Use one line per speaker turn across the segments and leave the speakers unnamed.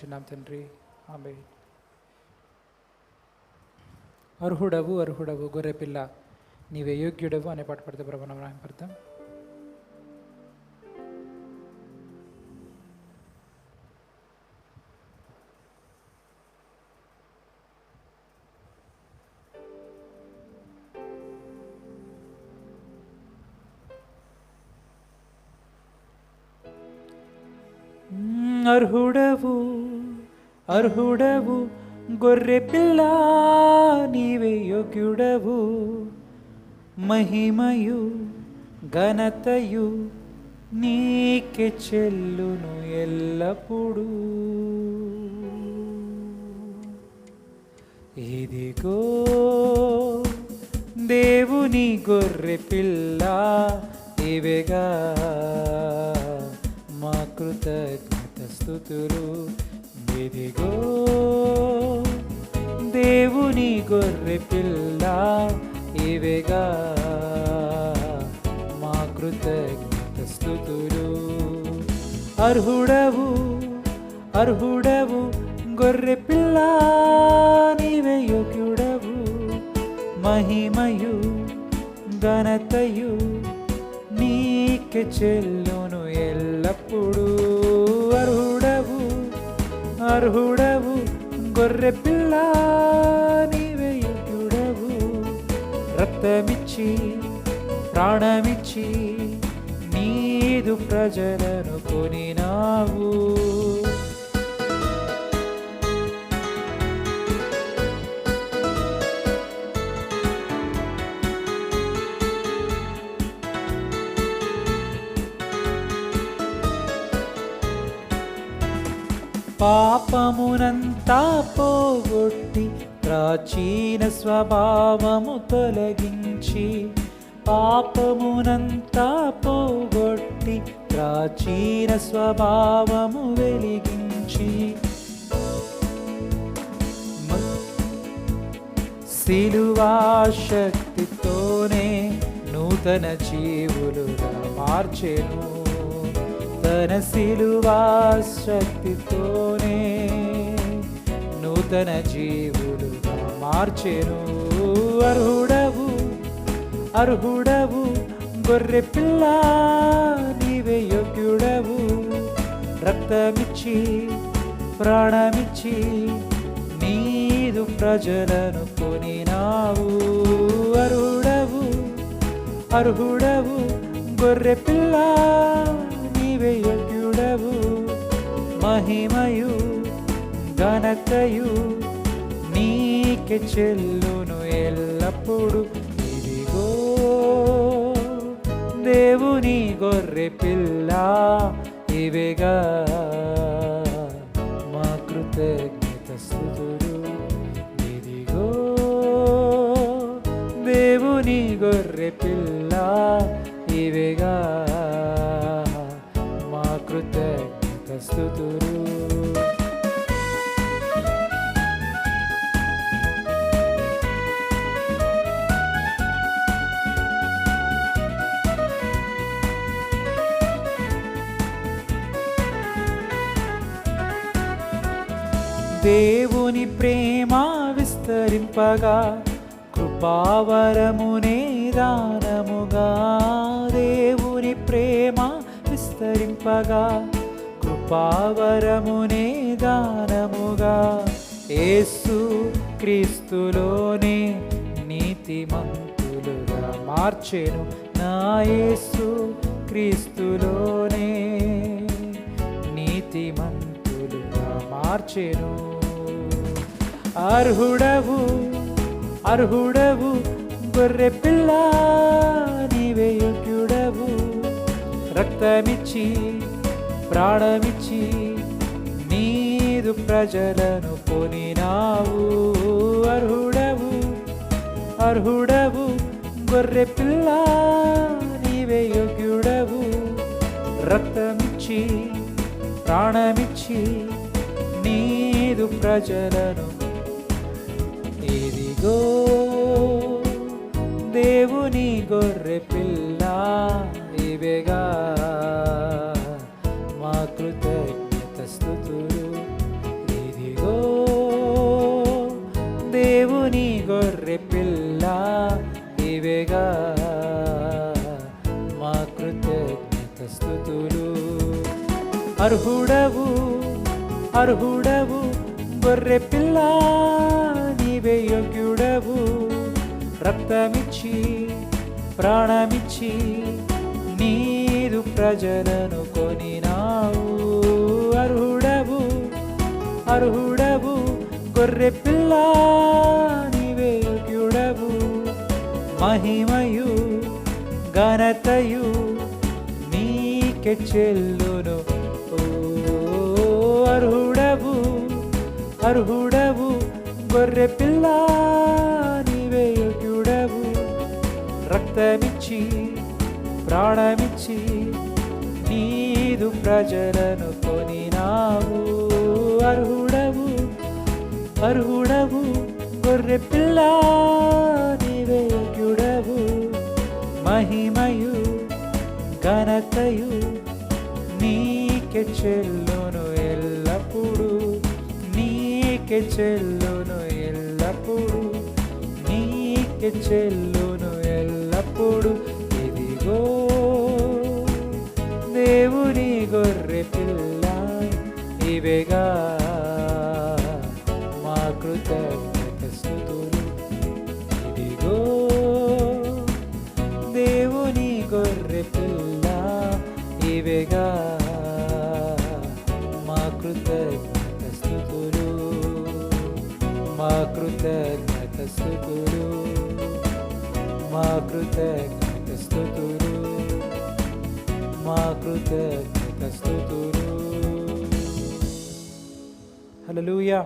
చిన్నాం తండ్రి ఆమె అర్హుడవు అర్హుడవు గొర్రెపిల్ల నీవే యోగ్యుడవు అనే పాట పడితే ప్రభు పడతాం. అర్హుడవు అర్హుడవు గొర్రె పిల్ల నీవే యోగ్యుడవు, మహిమయు ఘనతయు నీకే చెల్లును ఎల్లప్పుడూ. ఇదిగో దేవుని గొర్రె పిల్ల ఇవేగా మా కృతజ్ఞత స్తుతులు. ఇదిగో దేవుని గొర్రె పిల్ల ఇవేగా మా కృతజ్ఞత స్తుతులు. అర్హుడవు అర్హుడవు గొర్రె పిల్ల నీవే యోగ్యుడవు, మహిమయు ఘనతయు నీకే చెల్లును ఎల్లప్పుడూ. అర్హుడవు అర్హుడవు గొర్రె పిల్ల నీవే యోగ్యుడవు, రక్తమిచ్చి ప్రాణమిచ్చి నీదు ప్రజలను కొనినావు. పాపమునంతా పోగొట్టి ప్రాచీన స్వభావము తొలగించి, పాపమునంతా పోగొట్టి ప్రాచీన స్వభావము వెలిగించి, సిలువా శక్తితోనే నూతన జీవులుగా మార్చెను, తన సిలువా శక్తితోనే నూతన జీవులుగా మార్చెను. అర్హుడవు అర్హుడవు గొర్రె పిల్ల నీవే యోగ్యుడవు, రక్తమిచ్చి ప్రాణమిచ్చి నీదు ప్రజలను కొనినావు. అర్హుడవు అర్హుడవు గొర్రె పిల్ల నీవే యోగ్యుడవు, మహిమయు ఘనతయు నీకే చెల్లును ఎల్లప్పుడూ. ఇదిగో దేవుని గొర్రె పిల్ల ఇవేగా మా కృతజ్ఞత స్తుతులు. ఇదిగో దేవుని గొర్రె పిల్ల ఇవేగా మా కృతజ్ఞత స్తుతులు. దేవుని ప్రేమ విస్తరింపగా కృపావరమునే దానముగా, దేవుని ప్రేమ విస్తరింపగా కృపావరమునే దానముగా, యేసు క్రీస్తులోనే నీతిమంతులుగా మార్చెను, నా యేసు క్రీస్తులోనే నీతిమంతులుగా మార్చెను. అర్హుడవు అర్హుడవు గొర్రె పిల్ల నీవే యోగ్యుడవు, రక్తమిచ్చి ప్రాణమిచ్చి నీదు ప్రజలను కొనినావు. అర్హుడవు అర్హుడవు గొర్రె పిల్ల నీవే యోగ్యుడవు, రక్తమిచ్చి ప్రాణమిచ్చి నీదు ప్రజలను. ఇదిగో దేవుని గొర్రె పిల్ల ఇవేగా మా కృతజ్ఞత స్తుతులు. గొర్రె పిల్ల ఇవేగా మా కృతజ్ఞత స్తుతులు. అర్హుడవు అర్హుడవు గొర్రె పిల్ల నీవే యోగ్యుడవు. రక్తమిచ్చి ప్రాణమిచ్చి నీదు ప్రజలను కొనినావు. అర్హుడవు అర్హుడవు గొర్రె పిల్ల నీవే యోగ్యుడవు. మహిమయు ఘనతయు నీకే చెల్లును. అర్హుడవు అర్హుడవు గొర్రె పిల్ల నీవే యోగ్యుడవు. రక్తమిచ్చి ప్రాణమిచ్చి నీదు ప్రజలను కొనినావు. అర్హుడవు అర్హుడవు గొర్రె పిల్ల నీవే యోగ్యుడవు. మహిమయు ఘనతయు నీకే చెల్లును ఎల్లప్పుడు. నీకే చెల్లును ఎల్లప్పుడు. నీకే చెల్లును ఎల్లప్పుడు. ఇదిగో దేవుని గొర్రె పిల్ల ఇవేగా మా కృతజ్ఞత స్తుతులు. ఇదిగో దేవుని గొర్రె పిల్ల ఇవేగా మా కృతజ్ఞత స్తుతులు. మా కృతజ్ఞత స్తుతులు. మా కృతజ్ఞత స్తుతులు. మా కృతజ్ఞత స్తుతులు. హల్లెలూయా.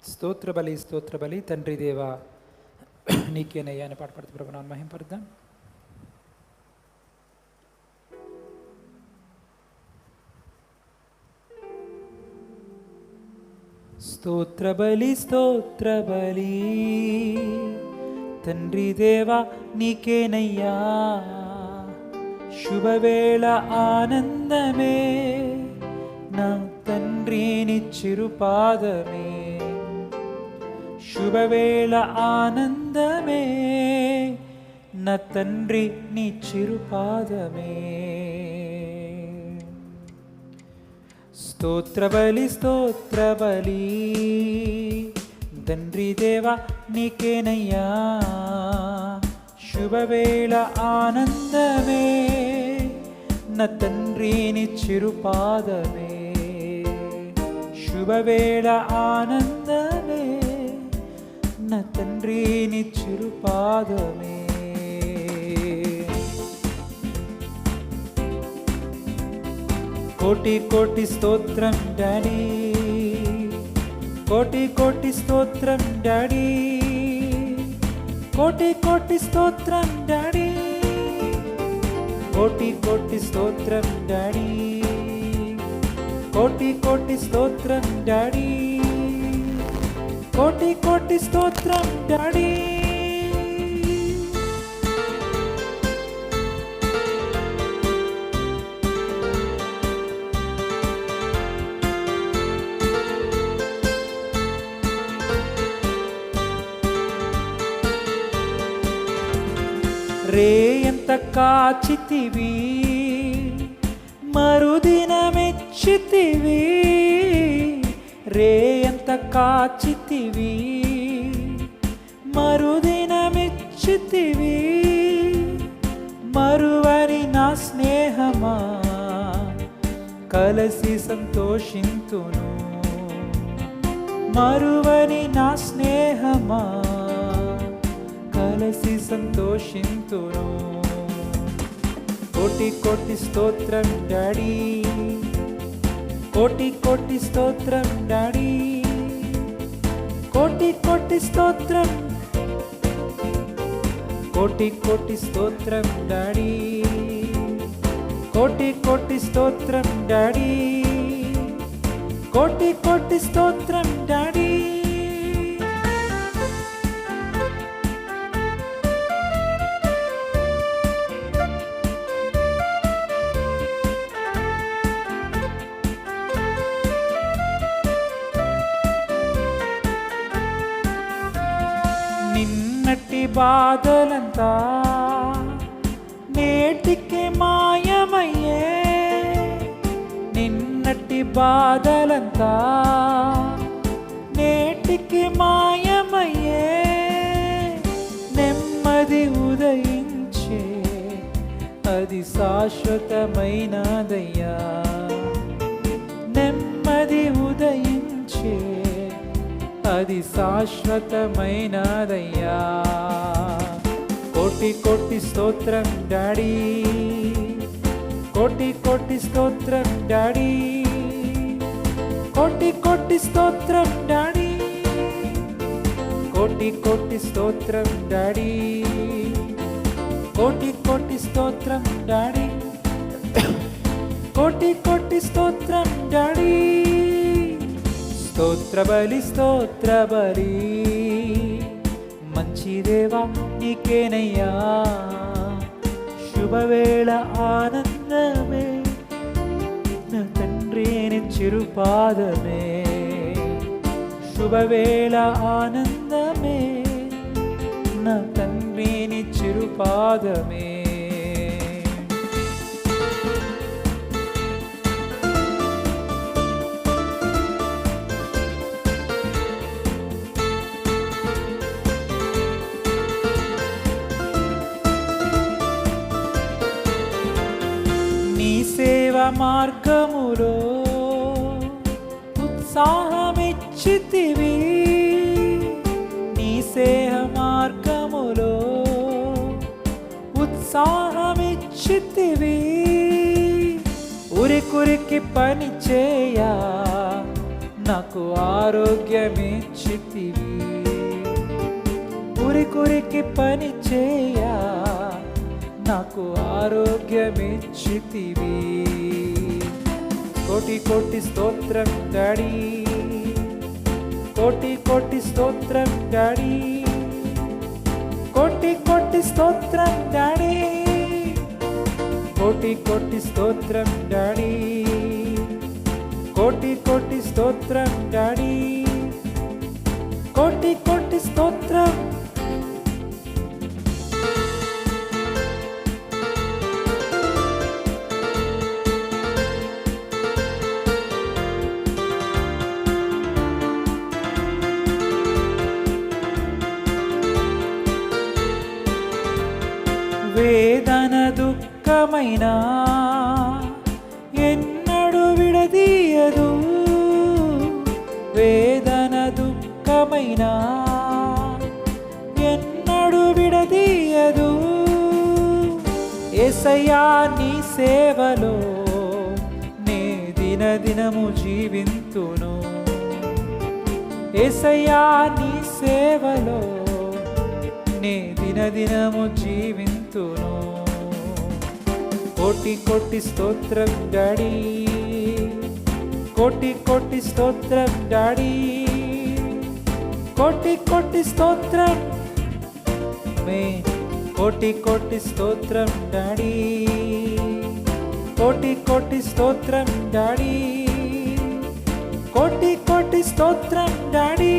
స్తోత్ర బలి తండ్రి దేవా నీకేనయ్యా అని పాట పాడుతూ ప్రభునామమును మహిమపరుద్దాం. స్తోత్ర బలి తండ్రి దేవా నీకేనయ్యా. శుభవేళ ఆనందమే నా తండ్రి నిచ్చిరుపాదమే. శుభవేళ ఆనందమే నా తండ్రి నీ చిరుపాదమే. స్తోత్ర బలి తండ్రి దేవా నీకేనయ్యా. శుభవేళ ఆనందమే నా తండ్రి నీ చిరుపాదమే. శుభవేళ ఆనందమే నా తండ్రి నీ చిరుపాదమే. కోటి కోటి స్తోత్రం డాడీ. కోటి కోటి స్తోత్రం డాడీ. కోటి కోటి స్తోత్రం డాడీ. కోటి కోటి స్తోత్రం డాడీ. కోటి కోటి స్తోత్రం డాడీ. కోటి కోటి స్తోత్రం డాడీ. రేయంత కాచితివి మరుదినమెచ్చితివి. రేయంత కాచితివి మరుదినమెచ్చితివి. స్నేహమా కలసి సంతోషింతును. మరువని నా స్నేహమా కలసి సంతోషింతును. కోటి కోటి స్తోత్రం డాడీ, కోటి కోటి స్తోత్రం డాడీ, కోటి కోటి స్తోత్రం, కోటి కోటి స్తోత్రం డాడీ, కోటి కోటి స్తోత్రం డాడీ, కోటి కోటి స్తోత్రం డాడీ. నిన్నటి బాధలంతా నేటికి మాయమయ్యే, నిన్నటి బాధలంతా నేటికి మాయమయ్యే. నెమ్మది ఉదయించే అది శాశ్వతమైనదయ్యా, నెమ్మది ఉదయించే అది శాశ్వతమైనదయ్యా. కోటి కోటి స్తోత్రం డాడీ, కోటి కోటి స్తోత్రం డాడీ, కోటి కోటి స్తోత్రం డాడీ, కోటి కోటి స్తోత్రం డాడీ, కోటి కోటి స్తోత్రం డాడీ, కోటి కోటి స్తోత్రం డాడీ. స్తోత్ర బలి స్తోత్ర బలి మంచి దేవా నీకేనయ్యా. శుభవేళ ఆనందమే నా తండ్రి నీ చిరుపాదమే, శుభవేళ ఆనందమే నా తండ్రి నీ చిరుపాదమే. నీ సేవ మార్గములో ఉత్సాహమిచ్చితివి, నీ సేవ మార్గములో ఉత్సాహమిచ్చితివి. ఉరికురికి పని చేయ నాకు ఆరోగ్యమిచ్చితివి, ఉరికురికి పని చేయ నాకు ఆరోగ్యమిచ్చితివి. కోటి కోటి స్తోత్రం డాడీ, కోటి కోటి స్తోత్రం డాడీ, కోటి కోటి స్తోత్రం డాడీ, కోటి కోటి స్తోత్రం డాడీ, కోటి కోటి స్తోత్రం డాడీ, కోటి కోటి స్తోత్రం. వేదన దుఃఖమైనా ఎన్నడు విడదీయదు, వేదన దుఃఖమైనా ఎన్నడు విడదీయదు. యేసయ్యా నీ సేవలో నే దినదినము జీవింతును, యేసయ్యా నీ సేవలో నే దినదినము జీవింతును. కోటి కోటి స్తోత్రం డాడీ, కోటి కోటి స్తోత్రం డాడీ, కోటి కోటి స్తోత్రం మే, కోటి కోటి స్తోత్రం డాడీ, కోటి కోటి స్తోత్రం డాడీ, కోటి కోటి స్తోత్రం డాడీ.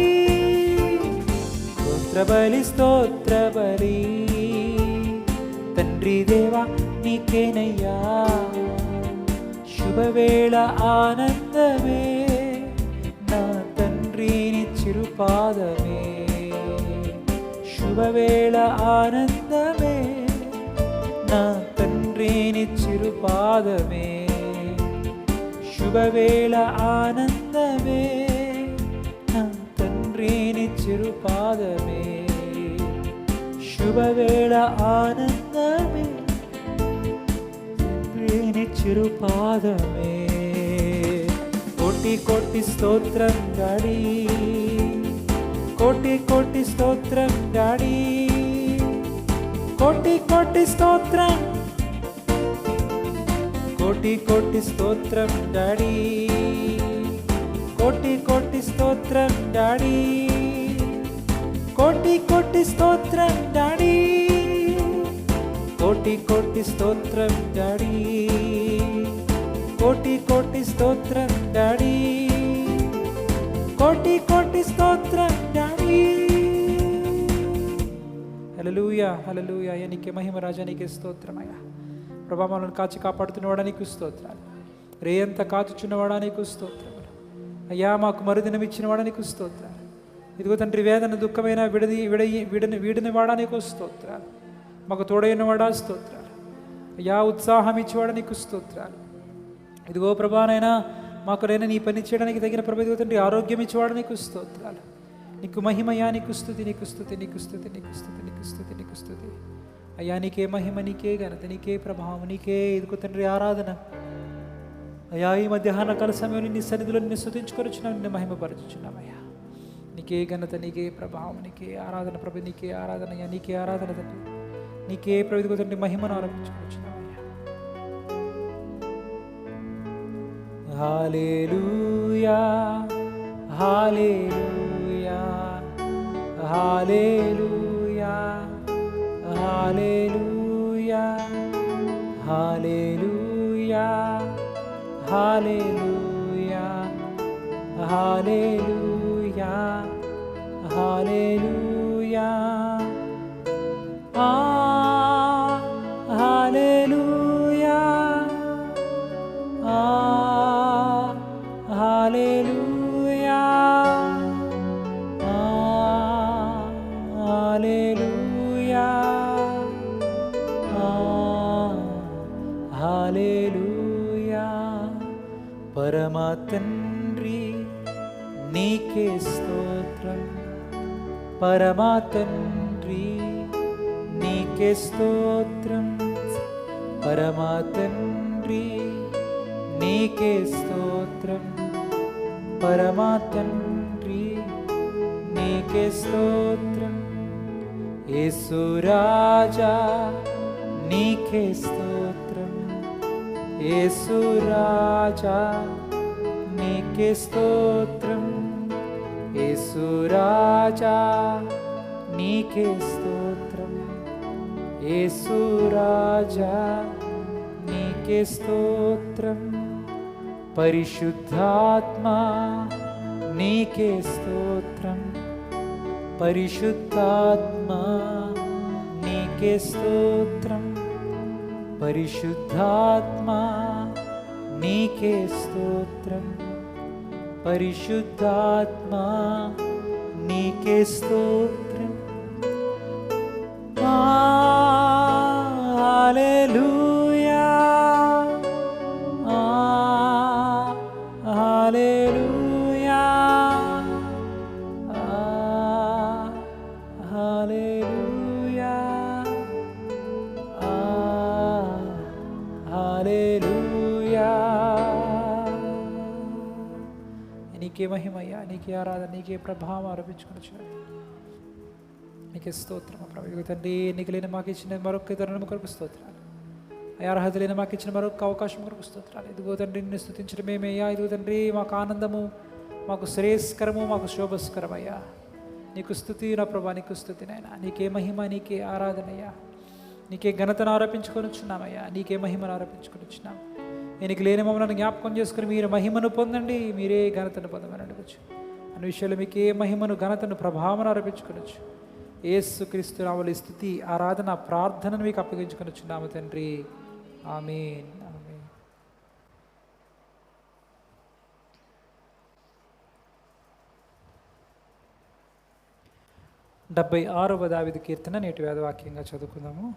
స్తోత్ర బలి స్తోత్ర బలి తండ్రి దేవా నీకేనయ్యా. శుభవేళ ఆనందమే నా తండ్రి నీ చిరుపాదమే, శుభవేళ ఆనందమే నా తండ్రి నీ చిరు పాదమే, శుభవేళ ఆనందమే, నా తండ్రి నీ చిరు పాదమే, శుభవేళ ఆనందమే, తండ్రి నీ చిరు పాదమే. కోటి కోటి స్తోత్రం డాడీ, కోటి కోటి స్తోత్రం డాడీ, కోటి కోటి స్తోత్రం, కోటి కోటి స్తోత్రం డాడీ, కోటి కోటి స్తోత్రం డాడీ, కోటి కోటి స్తోత్రం డాడీ, కోటి కోటి స్తోత్రం డాడీ, కోటి కోటి స్తోత్రం డాడీ, కోటి కోటి స్తోత్రం డాడీ. హల్లెలూయా హల్లెలూయా. నీకే మహిమ రాజా, నీకే స్తోత్రమయ్యా. ప్రభా మనల్ని కాచి కాపాడుతున్నవాడా నీకు స్తోత్రాలు, రేయంతా కాచుచున్నవాడా నీకు స్తోత్రములు అయ్యా. మాకు మరుదినం ఇచ్చినవాడా నీకు స్తోత్రాలు. ఇదిగో తండ్రి వేదన దుఃఖమైన వీడిని వాడా నీకు స్తోత్రాలు. మాకు తోడైనవాడా స్తోత్రాలు అయ్యా. ఉత్సాహం ఇచ్చేవాడా నీకు స్తోత్రాలు. ఇదిగో ప్రభానైనా మాకునైనా నీ పని చేయడానికి తగిన ప్రభు ఇదిగో తండ్రి ఆరోగ్యం ఇచ్చేవాడు నీకు స్తోత్రాలు. నీకు మహిమయా, నీకు స్తుతి, నీకు స్తుతి, నీకు స్తుతి, నీకు స్తుతి, నీకు స్తుతి, నీకు స్తుతి అయ్యా. నీకే మహిమ, నీకే ఘనత, నీకే ప్రభావం, నీకే ఇదిగో తండ్రి ఆరాధన అయ్యా. ఈ మధ్యాహ్న కాల సమయంలో నీ సన్నిధిలో నిన్ను స్తుతించుకొనిచున్నాం, నిన్ను మహిమపరచుచున్నామయ్యా. నీకే ఘనత, నీకే ప్రభావం, నీకే ఆరాధన ప్రభు, నీకే ఆరాధన అయ్యా, నీకే ఆరాధన తండ్రి, నీకే ప్రభు ఇదిగో తండ్రి మహిమను ఆరంభించుకొనిచున్నామయ్యా. హల్లెలూయా హల్లెలూయా హల్లెలూయా హల్లెలూయా హల్లెలూయా హల్లెలూయా హల్లెలూయా హల్లెలూయా హల్లెలూయా హల్లెలూయా హల్లెలూయా హల్లెలూయా. పరమ తండ్రి నీకే స్తోత్రం, పరమ తండ్రి నీకే స్తోత్రం, పరమ తండ్రి నీకే స్తోత్రం, పరమ తండ్రి నీకే స్తోత్రం. యేసు రాజా నీకే స్తోత్రం, యేసు రాజా నీకే స్తోత్రం, యేసు రాజా నీకే స్తోత్రం, యేసు రాజా నీకే స్తోత్రం. పరిశుద్ధాత్మా నీకే స్తోత్రం, పరిశుద్ధాత్మా నీకే స్తోత్రం, పరిశుద్ధాత్మా నీకే స్తోత్రం, పరిశుద్ధాత్మా నీకే స్తోత్రం. హల్లెలూయా హల్లెలూయా హల్లెలూయా హల్లెలూయా. నీకే మహిమయ్యా, నీకే ఆరాధన, నీకే ప్రభావం ఆరోపించుకుని నీకే స్తోత్రం ప్రభు తండ్రి. ఎన్నిక లేని మాకు ఇచ్చిన మరొక తరుణం కొరకు స్తోత్రాలు అయ్యా. అర్హత లేని మాకు ఇచ్చిన మరొక అవకాశం కొరకు స్తోత్రాలు. ఇదిగో తండ్రి నిన్ను స్తుతించడమేమయ్యా. ఇదిగో తండ్రి మాకు ఆనందము, మాకు శ్రేయస్కరము, మాకు శోభస్కరమయ్యా. నీకు స్తుతి నా ప్రభా, నీకు స్తుతి నాయనా. నీకే మహిమ, నీకే ఆరాధనయ్యా. నీకే ఘనతను ఆరోపించుకొని వచ్చున్నామయ్యా, నీకే మహిమను ఆరోపించుకొని వచ్చున్నాం. ఎన్నిక లేని మమ్మల్ని జ్ఞాపకం చేసుకుని మీరు మహిమను పొందండి, మీరే ఘనతను పొందమని అడగచ్చు. అన్ని విషయాలు మీకే మహిమను, ఘనతను, ప్రభావం ఆరోపించుకొనొచ్చు. యేసుక్రీస్తు నామములో స్తుతి, ఆరాధన, ప్రార్థనను మీకు అప్పగించుకొని వచ్చున్నాము తండ్రి. ఆమేన్ ఆమేన్. 76వ దావీదు కీర్తన నేటి వేదవాక్యంగా చదువుకుందాము.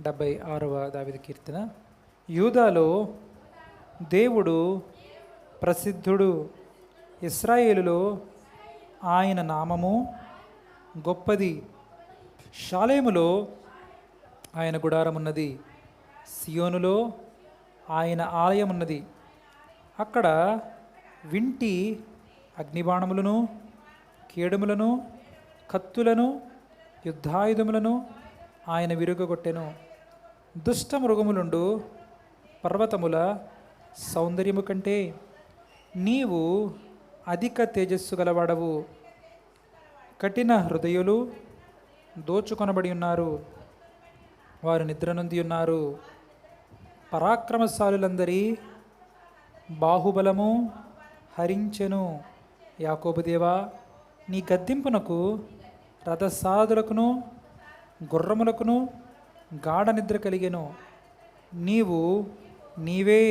76వ దావీదు కీర్తన. యూదాలో దేవుడు ప్రసిద్ధుడు, ఇశ్రాయేలులో ఆయన నామము గొప్పది. షాలేములో ఆయన గుడారమున్నది, సియోనులో ఆయన ఆలయమున్నది. అక్కడ వింటి అగ్నిబాణములను, కేడుములను, కత్తులను, యుద్ధాయుధములను ఆయన విరుగగొట్టెను. దుష్ట మృగములుండు పర్వతముల సౌందర్యము కంటే నీవు అధిక తేజస్సు గలవాడవు. కఠిన హృదయులు దోచుకొనబడి ఉన్నారు, వారు నిద్ర నొంది ఉన్నారు. పరాక్రమశాలులందరి బాహుబలము హరించెను. యాకోబు దేవా, నీ గద్దింపునకు రథసారథులకును గుర్రములకును గాఢ నిద్ర కలిగెను. నీవే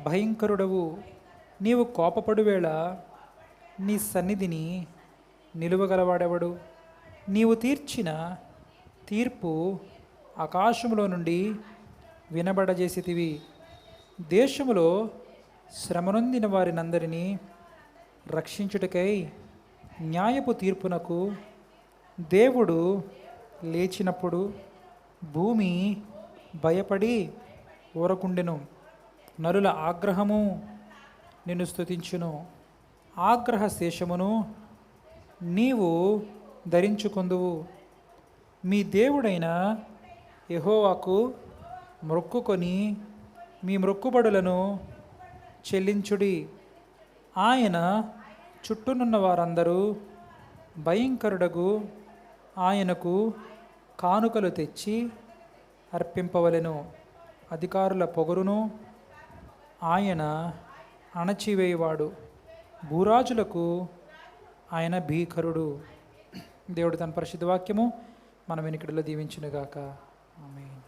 భయంకరుడవు. నీవు కోపపడు వేళ నీ సన్నిధిని నిలువగలవాడెవడు? నీవు తీర్చిన తీర్పు ఆకాశములో నుండి వినబడజేసితివి. దేశములో శ్రమనొందిన వారినందరినీ రక్షించుటకై న్యాయపు తీర్పునకు దేవుడు లేచినప్పుడు భూమి భయపడి ఊరకుండెను. నరుల ఆగ్రహము నిన్ను స్తుతించును. ఆగ్రహ శేషమును నీవు ధరించుకొందువు. మీ దేవుడైన యెహోవాకు మొక్కుకొని మీ మొక్కుబడులను చెల్లించుడి. ఆయన చుట్టూనున్న వారందరూ భయంకరుడగు ఆయనకు కానుకలు తెచ్చి అర్పింపవలెను. అధికారుల పొగరును ఆయన అణచివేయువాడు. భూరాజులకు ఆయన భీకరుడు. దేవుడు తన పరిశుద్ధ వాక్యము మన వెనుకడిలో దీవించునుగాక. ఆమేన్.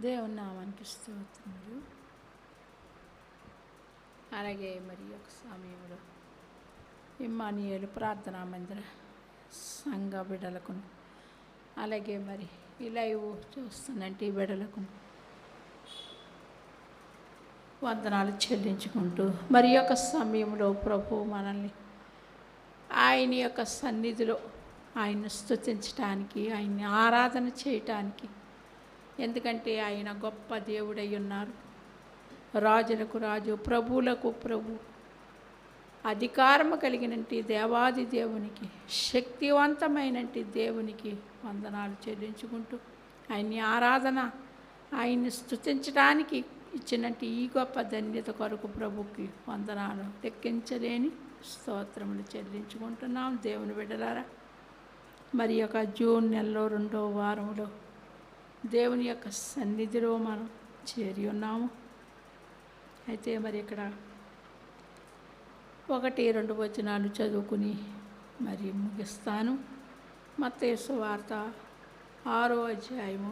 దేవుని నామానికి స్తోత్రములు. అలాగే మరి ఒక సమయంలో ఇమ్మానుయేలు ప్రార్థనా మందిర సంఘ బిడ్డలకు, అలాగే మరి ఈ లైవ్ చూస్తున్నట్టు ఈ బిడ్డలకు వందనాలు చెల్లించుకుంటూ మరి యొక్క సమయంలో ప్రభు మనల్ని ఆయన యొక్క సన్నిధిలో ఆయన్ని స్తుతించటానికి, ఆయన్ని ఆరాధన చేయటానికి, ఎందుకంటే ఆయన గొప్ప దేవుడై ఉన్నారు. రాజులకు రాజు, ప్రభువులకు ప్రభు, అధికారము కలిగినట్టి దేవాది దేవునికి, శక్తివంతమైనట్టి దేవునికి వందనాలు చెల్లించుకుంటూ ఆయన్ని ఆరాధన, ఆయన్ని స్తుతించడానికి ఇచ్చినట్టు ఈ గొప్ప ధన్యత కొరకు ప్రభుకి వందనాలు లెక్కించలేని స్తోత్రములు చెల్లించుకుంటున్నాం. దేవుని బిడ్డలారా, మరి యొక్క జూన్ నెలలో 2వ వారంలో దేవుని యొక్క సన్నిధిలో మనం చేరి ఉన్నాము. అయితే మరి ఇక్కడ 1-2 వచనాలు చదువుకుని మరి ముగిస్తాను. మత్తయి సువార్త 6వ అధ్యాయము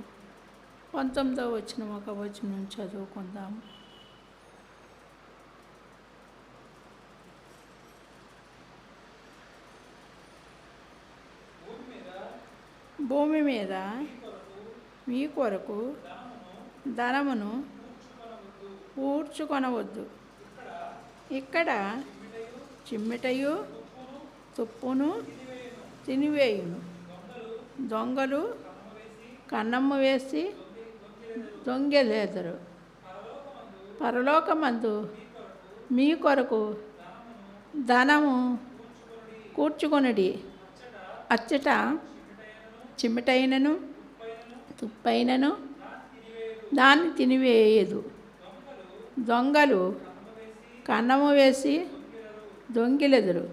19వ వచనం ఒక వచనం చదువుకుందాము. భూమి మీద మీ కొరకు ధనమును ఊడ్చుకొనవద్దు. ఇక్కడ చిమ్మెటయు తుప్పును తినివేయును. దొంగలు కన్నమ్మ వేసి దొంగెలేదరు. పరలోకమందు మీ కొరకు ధనము కూర్చుకొనుడి. అచ్చట చిమ్మెటైనను తుప్పైనను దాన్ని తినివేయదు. దొంగలు కన్నము వేసి దొంగిలెదరు.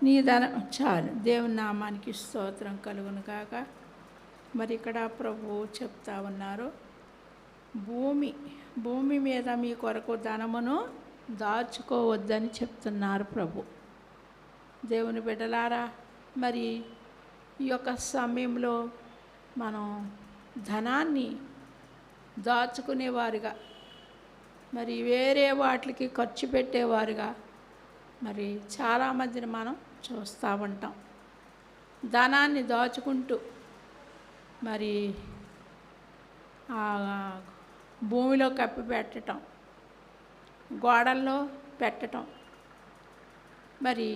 నీ ధనం చాలు. దేవుని నామానికి స్తోత్రం కలుగును కాక. మరి ఇక్కడ ప్రభు చెప్తా ఉన్నారు, భూమి మీద మీ కొరకు ధనమును దాచుకోవద్దని చెప్తున్నారు ప్రభు. దేవుని బిడ్డలారా, మరి ఈ యొక్క సమయంలో మనం ధనాన్ని దాచుకునేవారుగా, మరి వేరే వాటికి ఖర్చు పెట్టేవారుగా మరి చాలామందిని మనం చూస్తూ ఉంటాం. ధనాన్ని దాచుకుంటూ మరి భూమిలో కప్పి పెట్టడం, గోడల్లో పెట్టడం, మరి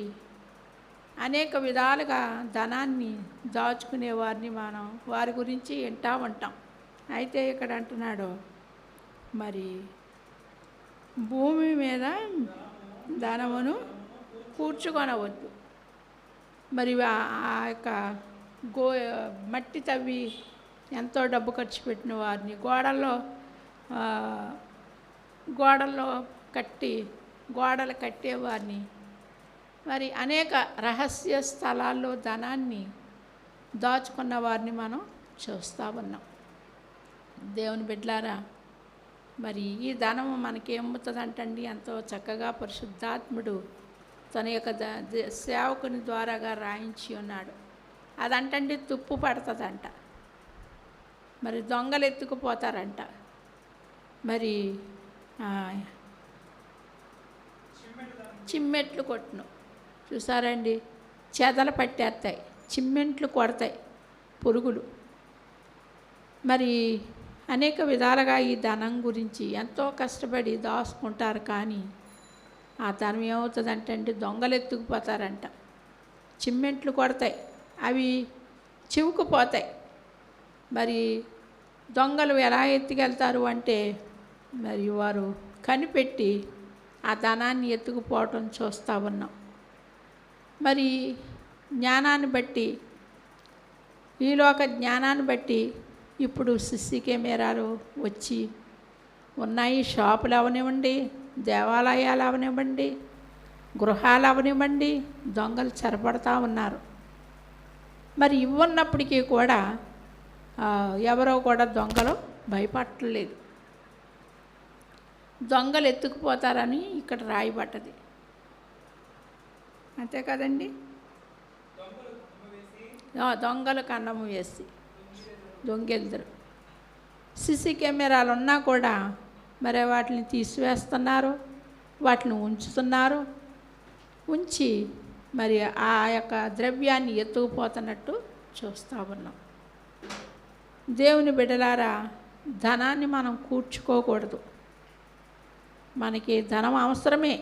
అనేక విధాలుగా ధనాన్ని దాచుకునే వారిని మనం వారి గురించి వింటూ ఉంటాం. అయితే ఇక్కడ అంటున్నాడు, మరి భూమి మీద ధనమును కూర్చుకొనవద్దు. మరి ఆ యొక్క మట్టి తవ్వి ఎంతో డబ్బు ఖర్చు పెట్టిన వారిని గోడల్లో గోడలు కట్టేవారిని, మరి అనేక రహస్య స్థలాల్లో ధనాన్ని దాచుకున్న వారిని మనం చూస్తూ ఉన్నాం. దేవుని బిడ్డలారా, మరి ఈ ధనము మనకేమవుతుందంటండి, ఎంతో చక్కగా పరిశుద్ధాత్ముడు తన యొక్క సేవకుని ద్వారాగా రాయించి ఉన్నాడు. అదంటండి తుప్పు పడుతుందంట, మరి దొంగలు ఎత్తుకుపోతారంట, మరి చిమ్మెట్లు కొట్టును చూసారండి, చెదలు పట్టేస్తాయి, చిమ్మెంట్లు కొడతాయి పురుగులు. మరి అనేక విధాలుగా ఈ ధనం గురించి ఎంతో కష్టపడి దాచుకుంటారు. కానీ ఆ ధనం ఏమవుతుందంటే అండి, దొంగలు ఎత్తుకుపోతారంట, చిమ్మెంట్లు కొడతాయి, అవి చివుకుపోతాయి. మరి దొంగలు ఎలా ఎత్తుకెళ్తారు అంటే, మరి వారు కనిపెట్టి ఆ ధనాన్ని ఎత్తుకుపోవటం చూస్తూ ఉన్నాం. మరి జ్ఞానాన్ని బట్టి, ఈలోక జ్ఞానాన్ని బట్టి ఇప్పుడు సిసి కెమెరాలు వచ్చి ఉన్నాయి. షాపులు అవనివ్వండి, దేవాలయాలు అవనివ్వండి, గృహాలు అవనివ్వండి, దొంగలు చెరపడతా ఉన్నారు. మరి ఇవ్వన్నప్పటికీ కూడా ఎవరో కూడా దొంగలు భయపడలేదు. దొంగలు ఎత్తుకుపోతారని ఇక్కడ రాయబడ్డది, అంతే కదండి. దొంగలు కన్నము వేసి దొంగెళ్తారు. సిసి కెమెరాలు ఉన్నా కూడా మరి వాటిని తీసివేస్తున్నారు, వాటిని ఉంచుతున్నారు. ఉంచి మరి ఆ యొక్క ద్రవ్యాన్ని ఎత్తుకుపోతున్నట్టు చూస్తూ ఉన్నాం. దేవుని బిడ్డలారా, ధనాన్ని మనం కూర్చుకోకూడదు. మనకి ధనం అవసరమే,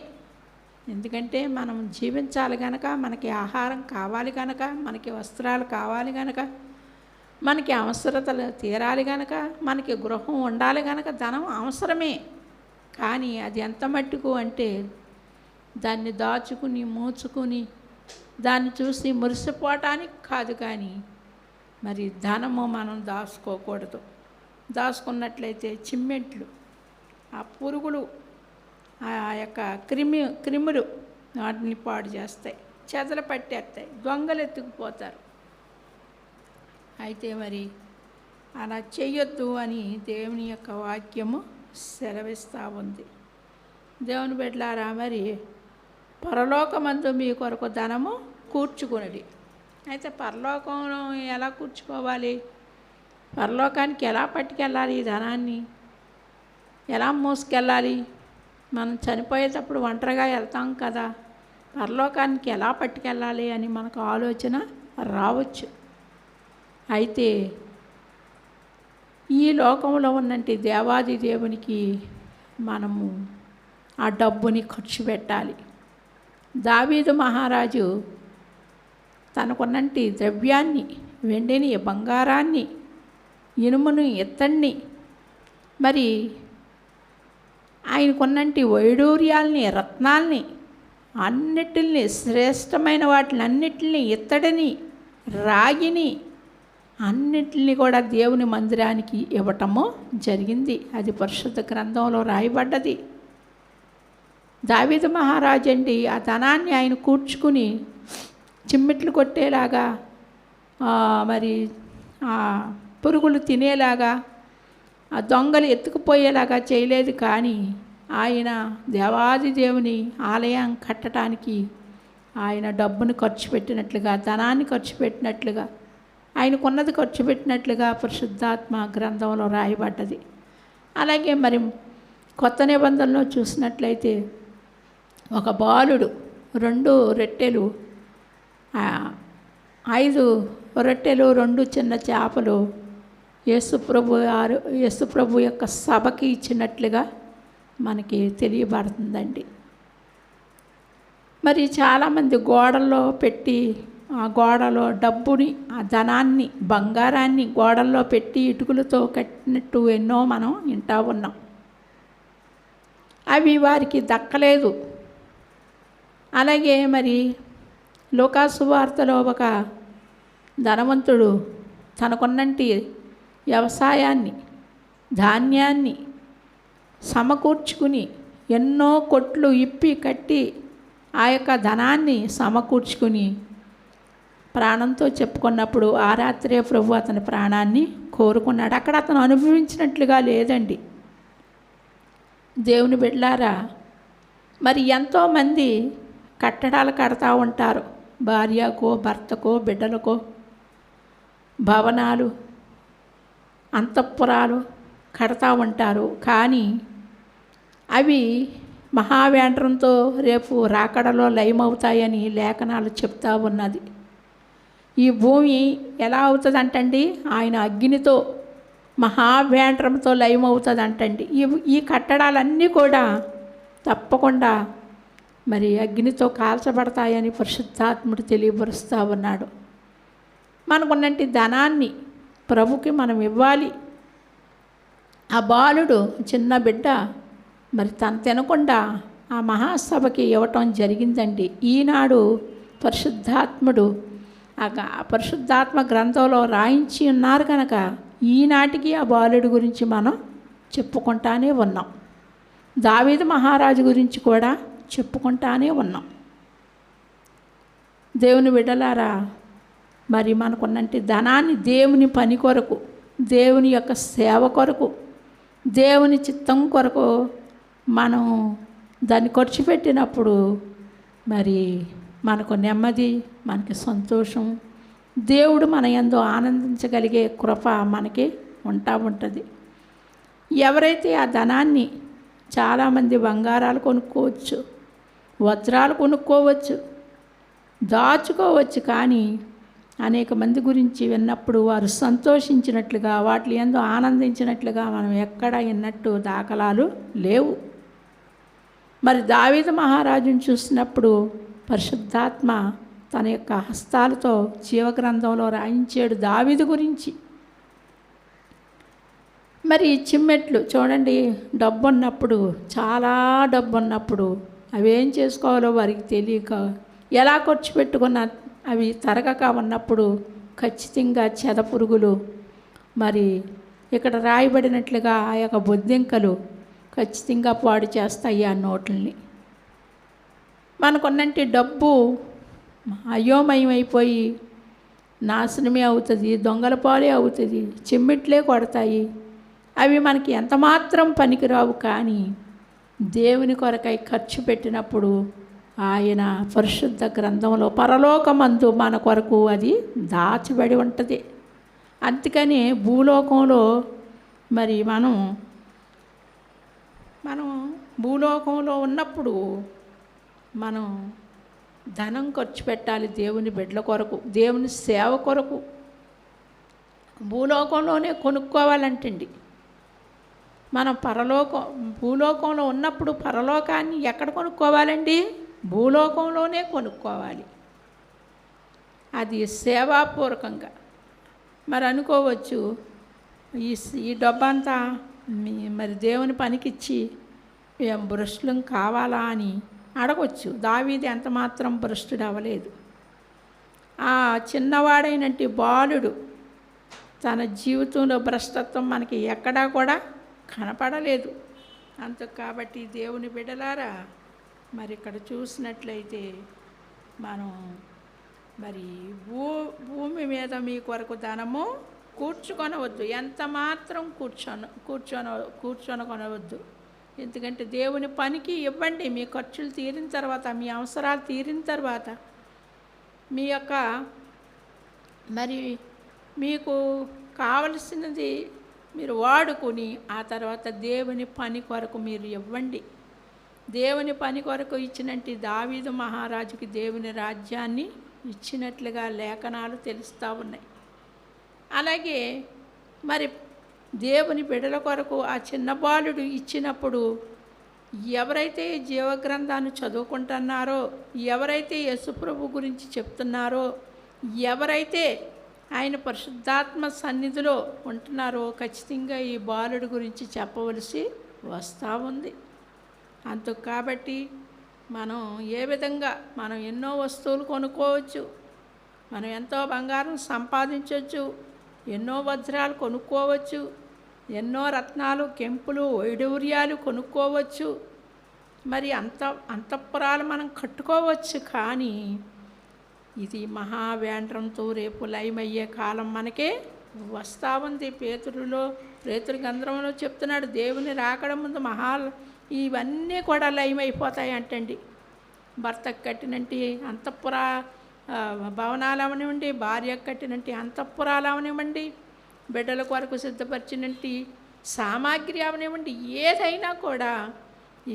ఎందుకంటే మనం జీవించాలి కనుక, మనకి ఆహారం కావాలి కనుక, మనకి వస్త్రాలు కావాలి కనుక, మనకి అవసరతలు తీరాలి కనుక, మనకి గృహం ఉండాలి కనుక ధనం అవసరమే. కానీ అది ఎంత మట్టుకు అంటే, దాన్ని దాచుకుని మూచుకుని దాన్ని చూసి మురిసిపోవటానికి కాదు. కానీ మరి ధనము మనం దాచుకోకూడదు. దాచుకున్నట్లయితే చిమ్మెట్లు, ఆ పురుగులు, ఆ యొక్క క్రిములు వాటిని పాడు చేస్తాయి, చెదలు పట్టేస్తాయి, దొంగలు ఎత్తుకుపోతారు. అయితే మరి అలా చెయ్యొద్దు అని దేవుని యొక్క వాక్యము సెలవిస్తూ ఉంది. దేవుని బిడ్డలారా, మరి పరలోకమందు మీ కొరకు ధనము కూర్చుకునేది. అయితే పరలోకంలో ఎలా కూర్చుకోవాలి, పరలోకానికి ఎలా పట్టుకెళ్ళాలి, ఈ ధనాన్ని ఎలా మోసుకెళ్ళాలి? మనం చనిపోయేటప్పుడు ఒంటరిగా వెళ్తాం కదా, పరలోకానికి ఎలా పట్టుకెళ్ళాలి అని మనకు ఆలోచన రావచ్చు. అయితే ఈ లోకంలో ఉన్నంటి దేవాది దేవునికి మనము ఆ డబ్బుని ఖర్చు పెట్టాలి. దావీదు మహారాజు తనకున్నంటి ద్రవ్యాన్ని, వెండిని, బంగారాన్ని, ఇనుమును, ఇత్తడిని, మరి ఆయనకున్నంటి వైడూర్యాల్ని, రత్నాల్ని, అన్నిటిని, శ్రేష్టమైన వాటిని అన్నిటిని, ఇత్తడిని, రాగిని, అన్నిటిని కూడా దేవుని మందిరానికి ఇవ్వటము జరిగింది. అది పరిశుద్ధ గ్రంథంలో రాయబడ్డది. దావీదు మహారాజు అండి ఆ ధనాన్ని ఆయన కూర్చుకుని చిమ్మిట్లు కొట్టేలాగా మరి పురుగులు తినేలాగా ఆ దొంగలు ఎత్తుకుపోయేలాగా చేయలేదు. కానీ ఆయన దేవాది దేవుని ఆలయం కట్టడానికి ఆయన డబ్బును ఖర్చు పెట్టినట్లుగా, ధనాన్ని ఖర్చు పెట్టినట్లుగా, ఆయనకున్నది ఖర్చు పెట్టినట్లుగా పరిశుద్ధాత్మ గ్రంథంలో రాయబడ్డది. అలాగే మరి కొత్త నిబంధనలో చూసినట్లయితే ఒక బాలుడు 2 రొట్టెలు 5 రొట్టెలు 2 చిన్న చేపలు యేసుప్రభు యొక్క సభకి ఇచ్చినట్లుగా మనకి తెలియబడుతుందండి. మరి చాలామంది గోడల్లో పెట్టి ఆ గోడలో డబ్బుని, ఆ ధనాన్ని, బంగారాన్ని గోడల్లో పెట్టి ఇటుకలతో కట్టినట్టు ఎన్నో మనం వింటా ఉన్నాం. అవి వారికి దక్కలేదు. అలాగే మరి లూకాసు వార్తలో ఒక ధనవంతుడు తనకున్నంటి వ్యవసాయాన్ని, ధాన్యాన్ని సమకూర్చుకుని ఎన్నో కొట్లు ఇప్పి కట్టి ఆ యొక్క ధనాన్ని సమకూర్చుకుని ప్రాణంతో చెప్పుకున్నప్పుడు ఆ రాత్రే ప్రభు అతని ప్రాణాన్ని కోరుకున్నాడు. అక్కడ అతను అనుభవించినట్లుగా లేదండి. దేవుని బిడ్డలారా, మరి ఎంతోమంది కట్టడాలు కడతా ఉంటారు. భార్యకో, భర్తకో, బిడ్డలకో భవనాలు, అంతఃపురాలు కడతా ఉంటారు. కానీ అవి మహావేండ్రంతో రేపు రాకడలో లయమవుతాయని లేఖనాలు చెప్తా ఉన్నది. ఈ భూమి ఎలా అవుతుందంటండి? ఆయన అగ్నితో, మహావేండ్రంతో లయమవుతుందంటండి. ఈ కట్టడాలన్నీ కూడా తప్పకుండా మరి అగ్నితో కాల్చబడతాయని పరిశుద్ధాత్ముడు తెలియపరుస్తూ ఉన్నాడు. మనకున్నటి ధనాన్ని ప్రభుకి మనం ఇవ్వాలి. ఆ బాలుడు, చిన్న బిడ్డ మరి తను తినకుండా ఆ మహాసభకి ఇవ్వటం జరిగిందండి. ఈనాడు పరిశుద్ధాత్ముడు పరిశుద్ధాత్మ గ్రంథంలో రాయించి ఉన్నారు కనుక ఈనాటికి ఆ బాలుడి గురించి మనం చెప్పుకుంటానే ఉన్నాం. దావీదు మహారాజు గురించి కూడా చెప్పుకుంటానే ఉన్నాం. దేవుని బిడ్డలారా, మరి మనకున్నంటి ధనాన్ని దేవుని పని కొరకు, దేవుని యొక్క సేవ కొరకు, దేవుని చిత్తం కొరకు మనం దాన్ని ఖర్చు పెట్టినప్పుడు మరి మనకు నెమ్మది, మనకి సంతోషం, దేవుడు మన యందు ఆనందించగలిగే కృప మనకి ఉంటుంది. ఎవరైతే ఆ ధనాన్ని, చాలామంది బంగారాలు కొనుక్కోవచ్చు, వజ్రాలు కొనుక్కోవచ్చు, దాచుకోవచ్చు. కానీ అనేక మంది గురించి విన్నప్పుడు వారు సంతోషించినట్లుగా, వాటి యందు ఆనందించినట్లుగా మనం ఎక్కడ విన్నట్టు దాఖలాలు లేవు. మరి దావీదు మహారాజును చూసినప్పుడు పరిశుద్ధాత్మ తన యొక్క హస్తాలతో జీవగ్రంథంలో రాయించాడు దావీదు గురించి. మరి చిమ్మెట్లు చూడండి, డబ్బు ఉన్నప్పుడు, చాలా డబ్బు ఉన్నప్పుడు అవేం చేసుకోవాలో వారికి తెలియక ఎలా ఖర్చు పెట్టుకున్న అవి తరగక ఉన్నప్పుడు ఖచ్చితంగా చెదపురుగులు, మరి ఇక్కడ రాయబడినట్లుగా ఆ యొక్క బొద్దింకలు ఖచ్చితంగా పాడు చేస్తాయి ఆ నోట్లని. మనకున్నంటి డబ్బు అయోమయమైపోయి నాశనమే అవుతుంది, దొంగల పాలే అవుతుంది, చిమ్మిట్లే కొడతాయి. అవి మనకి ఎంతమాత్రం పనికిరావు. కానీ దేవుని కొరకై ఖర్చు పెట్టినప్పుడు ఆయన పరిశుద్ధ గ్రంథంలో పరలోకమందు మన కొరకు అది దాచబడి ఉంటుంది. అందుకని భూలోకంలో మరి మనం భూలోకంలో ఉన్నప్పుడు మనం ధనం ఖర్చు పెట్టాలి దేవుని బిడ్డల కొరకు, దేవుని సేవ కొరకు. భూలోకంలోనే కొనుక్కోవాలంటండి. మనం భూలోకంలో ఉన్నప్పుడు పరలోకాన్ని ఎక్కడ కొనుక్కోవాలండి? భూలోకంలోనే కొనుక్కోవాలి. అది సేవాపూర్వకంగా. మరి అనుకోవచ్చు, ఈ డబ్బంతా మరి దేవుని పనికిచ్చి భ్రష్టులం కావాలా అని అడగొచ్చు. దావీదు ఎంత మాత్రం భ్రష్టుడు అవ్వలేదు. ఆ చిన్నవాడైనట్టి బాలుడు తన జీవితంలో భ్రష్టత్వం మనకి ఎక్కడా కూడా కనపడలేదు. కాబట్టి దేవుని బిడ్డలారా, మరి ఇక్కడ చూసినట్లయితే మనం మరి భూమి మీద మీ కొరకు ధనము కూర్చుకొనవద్దు, ఎంత మాత్రం కూర్చొనకొనవద్దు. ఎందుకంటే దేవుని పనికి ఇవ్వండి. మీ ఖర్చులు తీరిన తర్వాత, మీ అవసరాలు తీరిన తర్వాత, మీ యొక్క మరి మీకు కావలసినది మీరు వాడుకొని ఆ తర్వాత దేవుని పని కొరకు మీరు ఇవ్వండి. దేవుని పని కొరకు ఇచ్చినట్టు దావీదు మహారాజుకి దేవుని రాజ్యాన్ని ఇచ్చినట్లుగా లేఖనాలు తెలుస్తూ ఉన్నాయి. అలాగే మరి దేవుని బిడ్డల కొరకు ఆ చిన్న బాలుడు ఇచ్చినప్పుడు ఎవరైతే జీవగ్రంథాన్ని చదువుకుంటున్నారో, ఎవరైతే యేసుప్రభు గురించి చెప్తున్నారో, ఎవరైతే ఆయన పరిశుద్ధాత్మ సన్నిధిలో ఉంటున్నారో ఖచ్చితంగా ఈ బాలుడు గురించి చెప్పవలసి వస్తూ ఉంది. అందుకు కాబట్టి మనం ఏ విధంగా మనం ఎన్నో వస్తువులు కొనుక్కోవచ్చు, మనం ఎంతో బంగారం సంపాదించవచ్చు, ఎన్నో వజ్రాలు కొనుక్కోవచ్చు, ఎన్నో రత్నాలు, కెంపులు, వైడూర్యాలు కొనుక్కోవచ్చు, మరి అంతఃపురాలు మనం కట్టుకోవచ్చు. కానీ ఇది మహావేంద్రంతో రేపు లయమయ్యే కాలం మనకే వస్తూ ఉంది. పేతురు గ్రంథంలో చెప్తున్నాడు, దేవుని రాకడ ముందు ఇవన్నీ కూడా లయమైపోతాయి అంటండి. భర్తకు కట్టినట్టు అంతఃపుర భవనాలు అవనివ్వండి, భార్యకు కట్టినట్టు అంతఃపురాలు అవనివ్వండి, బిడ్డల కొరకు సిద్ధపరిచినట్టు సామాగ్రి అవనివ్వండి, ఏదైనా కూడా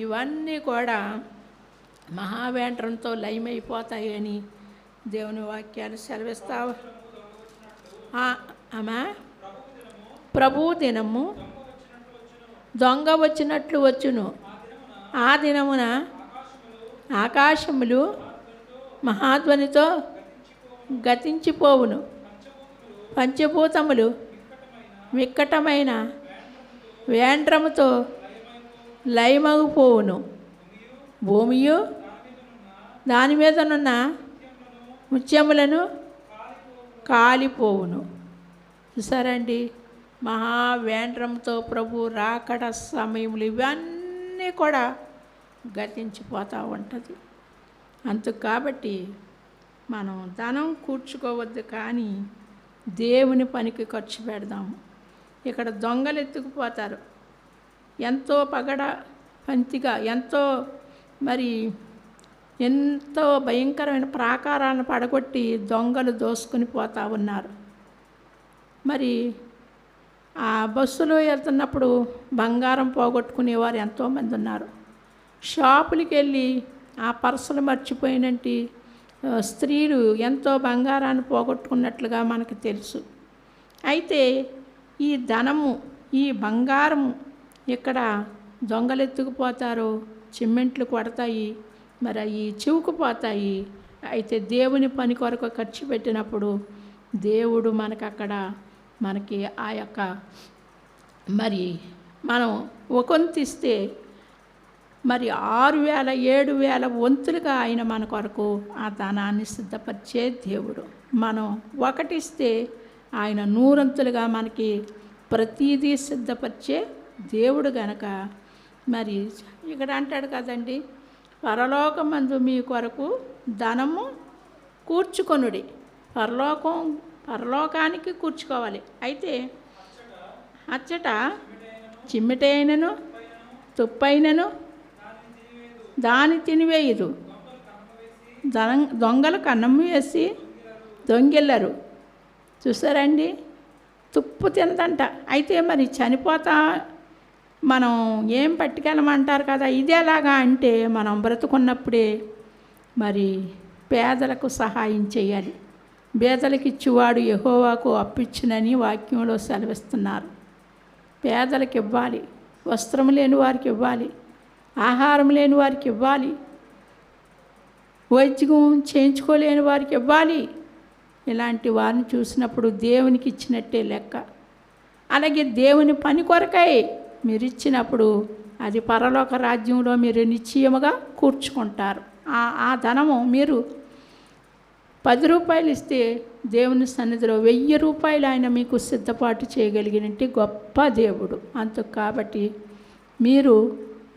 ఇవన్నీ కూడా మహావేంద్రంతో లయమైపోతాయి అని దేవుని వాక్యాలు సెలవిస్తావు. అమ్మా, ప్రభు దినము దొంగ వచ్చినట్లు వచ్చును. ఆ దినమున ఆకాశములు మహాధ్వనితో గతించిపోవును, పంచభూతములు మిక్కటమైన వేండ్రముతో లయమగిపోవును, భూమియు దాని మీదనున్న ముత్యములను కాలిపోవును. చూసారండి, మహావేంద్రంతో ప్రభు రాకడ సమయములు ఇవన్నీ కూడా గతించిపోతూ ఉంటుంది. అందుకు కాబట్టి మనం ధనం కూర్చుకోవద్దు, కానీ దేవుని పనికి ఖర్చు పెడదాము. ఇక్కడ దొంగలు ఎత్తుకుపోతారు, ఎంతో పగడ పంతిగా, ఎంతో భయంకరమైన ప్రాకారాలను పడగొట్టి దొంగలు దోసుకుని పోతూ ఉన్నారు. మరి ఆ బస్సులో వెళ్తున్నప్పుడు బంగారం పోగొట్టుకునేవారు ఎంతోమంది ఉన్నారు. షాపులకి వెళ్ళి ఆ పర్సులు మర్చిపోయినట్టు స్త్రీలు ఎంతో బంగారాన్ని పోగొట్టుకున్నట్లుగా మనకు తెలుసు. అయితే ఈ ధనము, ఈ బంగారము ఇక్కడ దొంగలు ఎత్తుకుపోతారు, సిమెంట్లు కొడతాయి, మరి అవి చివుకుపోతాయి. అయితే దేవుని పని కొరకు ఖర్చు పెట్టినప్పుడు దేవుడు మనకి ఆ యొక్క మరి మనం ఒకంతిస్తే మరి 6,000 7,000 వంతులుగా ఆయన మన కొరకు ఆ ధనాన్ని సిద్ధపరిచే దేవుడు. మనం ఒకటిస్తే ఆయన 100 మనకి ప్రతీదీ సిద్ధపరిచే దేవుడు గనక మరి ఇక్కడ అంటాడు కదండి, పరలోకమందు మీ కొరకు ధనము కూర్చుకొనుడి. పరలోకానికి కూర్చుకోవాలి. అయితే అచ్చట చిమ్మిటైనను తుప్పైనను దాని తినివేయరు, దొంగలు కన్నము వేసి దొంగిల్లరు. చూసారండి, తుప్పు తినదంట. అయితే మరి చనిపోతా మనం ఏం పట్టుకెళ్ళమంటారు కదా, ఇదేలాగా అంటే మనం బ్రతుకున్నప్పుడే మరి పేదలకు సహాయం చేయాలి. పేదలకు ఇచ్చేవాడు యెహోవాకు అప్పిచ్చునని వాక్యంలో సెలవిస్తున్నారు. పేదలకు ఇవ్వాలి, వస్త్రం లేని వారికి ఇవ్వాలి, ఆహారం లేని వారికి ఇవ్వాలి, వైద్యం చేయించుకోలేని వారికి ఇవ్వాలి. ఇలాంటి వారిని చూసినప్పుడు దేవునికి ఇచ్చినట్టే లెక్క. అలాగే దేవుని పని కొరకై మీరు ఇచ్చినప్పుడు అది పరలోక రాజ్యంలో మీరు నిశ్చయముగా కూర్చుకుంటారు. ఆ ధనము మీరు 10 రూపాయలు ఇస్తే దేవుని సన్నిధిలో 1000 రూపాయలు ఆయన మీకు సిద్ధపాటు చేయగలిగినట్టు గొప్ప దేవుడు. అందుకు కాబట్టి మీరు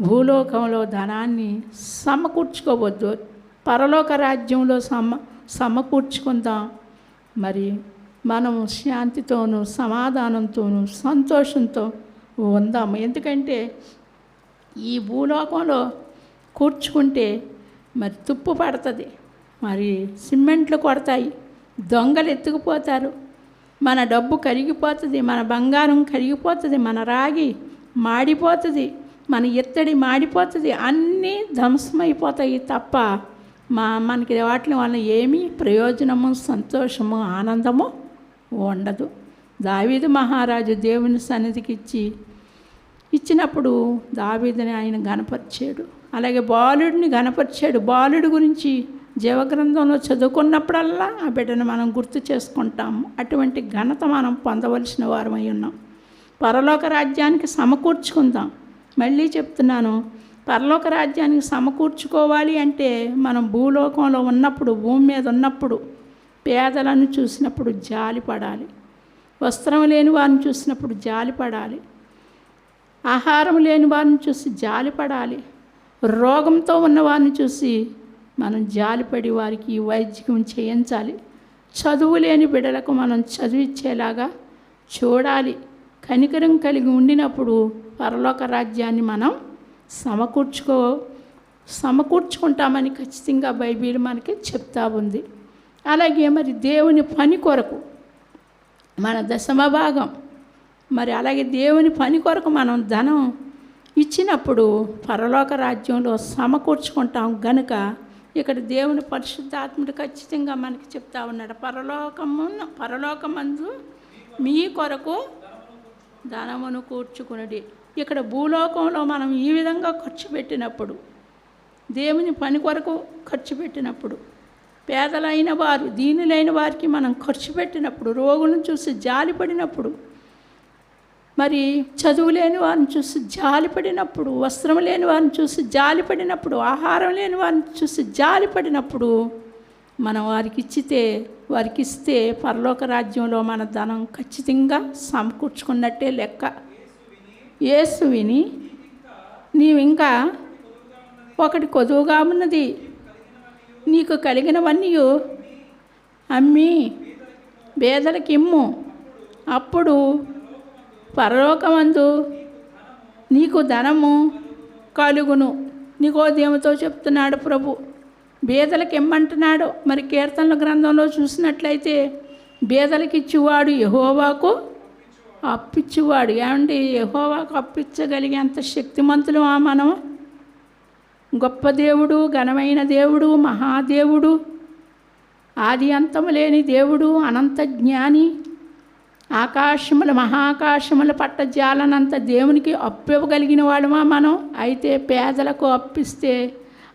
భూలోకంలో ధనాన్ని సమకూర్చుకోవద్దు, పరలోక రాజ్యంలో సమకూర్చుకుందాం. మరి మనం శాంతితోనూ సమాధానంతోనూ సంతోషంతో ఉందాము. ఎందుకంటే ఈ భూలోకంలో కూర్చుకుంటే మరి తుప్పు పడుతుంది, మరి సిమెంట్లు కొడతాయి, దొంగలు ఎత్తుకుపోతారు, మన డబ్బు కరిగిపోతుంది, మన బంగారం కరిగిపోతుంది, మన రాగి మాడిపోతుంది, మన ఇత్తడి మాడిపోతుంది, అన్నీ ధ్వంసమైపోతాయి తప్ప మనకి వాటి వల్ల ఏమీ ప్రయోజనము, సంతోషము, ఆనందము ఉండదు. దావీదు మహారాజు దేవుని సన్నిధికి ఇచ్చినప్పుడు దావీదుని ఆయన గణపరిచాడు. అలాగే బాలుడిని గణపరిచాడు. బాలుడి గురించి జీవగ్రంథంలో చదువుకున్నప్పుడల్లా ఆ బిడ్డను మనం గుర్తు చేసుకుంటాము. అటువంటి ఘనత మనం పొందవలసిన వారమై ఉన్నాం. పరలోక రాజ్యానికి సమకూర్చుకుందాం. మళ్ళీ చెప్తున్నాను, పరలోక రాజ్యానికి సమకూర్చుకోవాలి అంటే మనం భూలోకంలో ఉన్నప్పుడు, భూమి మీద ఉన్నప్పుడు పేదలను చూసినప్పుడు జాలిపడాలి, వస్త్రం లేని వారిని చూసినప్పుడు జాలిపడాలి, ఆహారం లేని వారిని చూసి జాలిపడాలి, రోగంతో ఉన్న వారిని చూసి మనం జాలిపడి వారికి వైద్యం చేయించాలి, చదువు లేని బిడ్డలకు మనం చదివించేలాగా చూడాలి. కనికరం కలిగి ఉండినప్పుడు పరలోక రాజ్యాన్ని మనం సమకూర్చుకుంటామని ఖచ్చితంగా బైబిల్ మనకి చెప్తా ఉంది. అలాగే మరి దేవుని పని కొరకు మన దశమ భాగం, మరి అలాగే దేవుని పని కొరకు మనం ధనం ఇచ్చినప్పుడు పరలోక రాజ్యంలో సమకూర్చుకుంటాం గనుక ఇక్కడ దేవుని పరిశుద్ధాత్ముడు ఖచ్చితంగా మనకి చెప్తా ఉన్నాడు, పరలోకమందు మీ కొరకు ధనమును కూర్చుకునడి. ఇక్కడ భూలోకంలో మనం ఈ విధంగా ఖర్చు పెట్టినప్పుడు, దేవుని పని కొరకు ఖర్చు పెట్టినప్పుడు, పేదలైన వారు దీనులైన వారికి మనం ఖర్చు పెట్టినప్పుడు, రోగులను చూసి జాలిపడినప్పుడు, మరి చదువు లేని వారిని చూసి జాలిపడినప్పుడు, వస్త్రం లేని వారిని చూసి జాలిపడినప్పుడు, ఆహారం లేని వారిని చూసి జాలిపడినప్పుడు మనం వారికి ఇస్తే పరలోక రాజ్యంలో మన ధనం ఖచ్చితంగా సమకూర్చుకున్నట్టే లెక్క. యేసు విని నీవింకా ఒకటి కొదువుగా ఉన్నది, నీకు కలిగినవన్నీ అమ్మి పేదలకిమ్ము, అప్పుడు పరలోకమందు నీకు ధనము కలుగును. నికోదేముతో చెప్తున్నాడు ప్రభు. బేదలకు ఇమ్మంటున్నాడు. మరి కీర్తనల గ్రంథంలో చూసినట్లయితే బేదలకు ఇచ్చేవాడు యెహోవాకు అప్పిచ్చేవాడు. ఏమండి, యెహోవాకు అప్పించగలిగేంత శక్తిమంతులు మనం. గొప్ప దేవుడు, ఘనమైన దేవుడు, మహాదేవుడు, ఆది అంతము లేని దేవుడు, అనంత జ్ఞాని, మహాకాశముల పట్టజాలనంత దేవునికి అప్పివ్వగలిగిన వాడుమా మనం. అయితే పేదలకు అప్పిస్తే,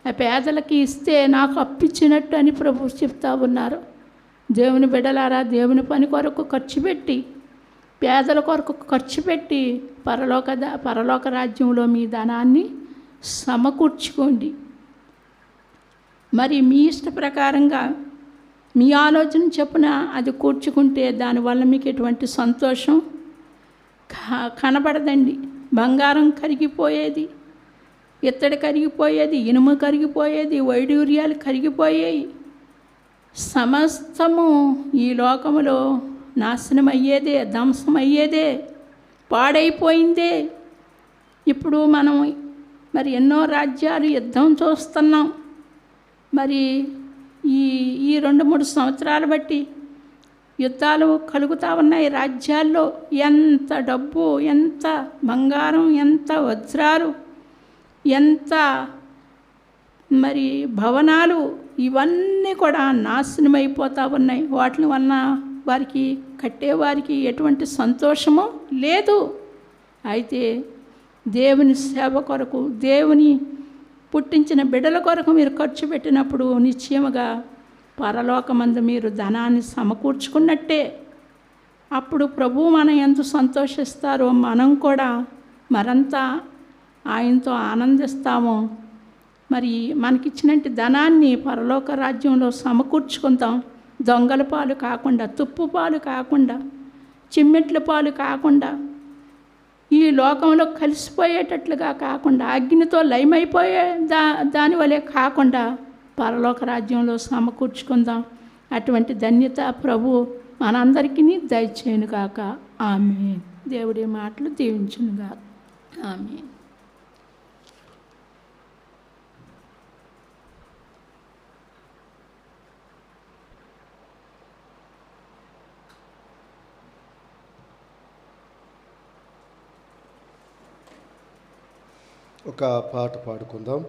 ఆ పేదలకి ఇస్తే నాకు అప్పిచ్చినట్టు అని ప్రభు చెప్తా ఉన్నారు. దేవుని బిడ్డలారా, దేవుని పని కొరకు ఖర్చు పెట్టి, పేదల కొరకు ఖర్చు పెట్టి పరలోక రాజ్యంలో మీ ధనాన్ని సమకూర్చుకోండి. మరి మీ ఇష్ట ప్రకారంగా మీ ఆలోచన చొప్పున అది కూర్చుకుంటే దానివల్ల మీకు ఎటువంటి సంతోషం కనబడదండి. బంగారం కరిగిపోయేది, ఇత్తడి కరిగిపోయేది, ఇనుము కరిగిపోయేది, వైడూర్యాలు కరిగిపోయాయి. సమస్తము ఈ లోకములో నాశనమయ్యేదే, ధ్వంసమయ్యేదే, పాడైపోయిందే. ఇప్పుడు మనం మరి ఎన్నో రాజ్యాలు యుద్ధం చూస్తున్నాం. మరి ఈ 2-3 సంవత్సరాలు బట్టి యుద్ధాలు కలుగుతూ ఉన్నాయి రాజ్యాల్లో. ఎంత డబ్బు, ఎంత బంగారం, ఎంత వజ్రాలు, ఎంత మరి భవనాలు, ఇవన్నీ కూడా నాశనమైపోతూ ఉన్నాయి. వాటి వలన వారికి కట్టేవారికి ఎటువంటి సంతోషము లేదు. అయితే దేవుని సేవ కొరకు, దేవుని పుట్టించిన బిడ్డల కొరకు మీరు ఖర్చు పెట్టినప్పుడు నిశ్చయముగా పరలోకమందు మీరు ధనాన్ని సమకూర్చుకున్నట్టే. అప్పుడు ప్రభువు మనం ఎంత సంతోషిస్తారో మనం కూడా మరంతా ఆయనతో ఆనందిస్తాము. మరి మనకిచ్చినట్టు ధనాన్ని పరలోక రాజ్యంలో సమకూర్చుకుందాం. దొంగల పాలు కాకుండా, తుప్పు పాలు కాకుండా, చిమ్మెట్ల పాలు కాకుండా, ఈ లోకంలో కలిసిపోయేటట్లుగా కాకుండా, అగ్నితో లయమైపోయే దాని వలె కాకుండా పరలోక రాజ్యంలో సమకూర్చుకుందాం. అటువంటి ధన్యత ప్రభు మనందరికీ దయచేయును గాక. ఆమేన్. దేవుడి మాటలు దీవించును గాక. ఆమేన్.
ఒక పాట పాడుకుందాం.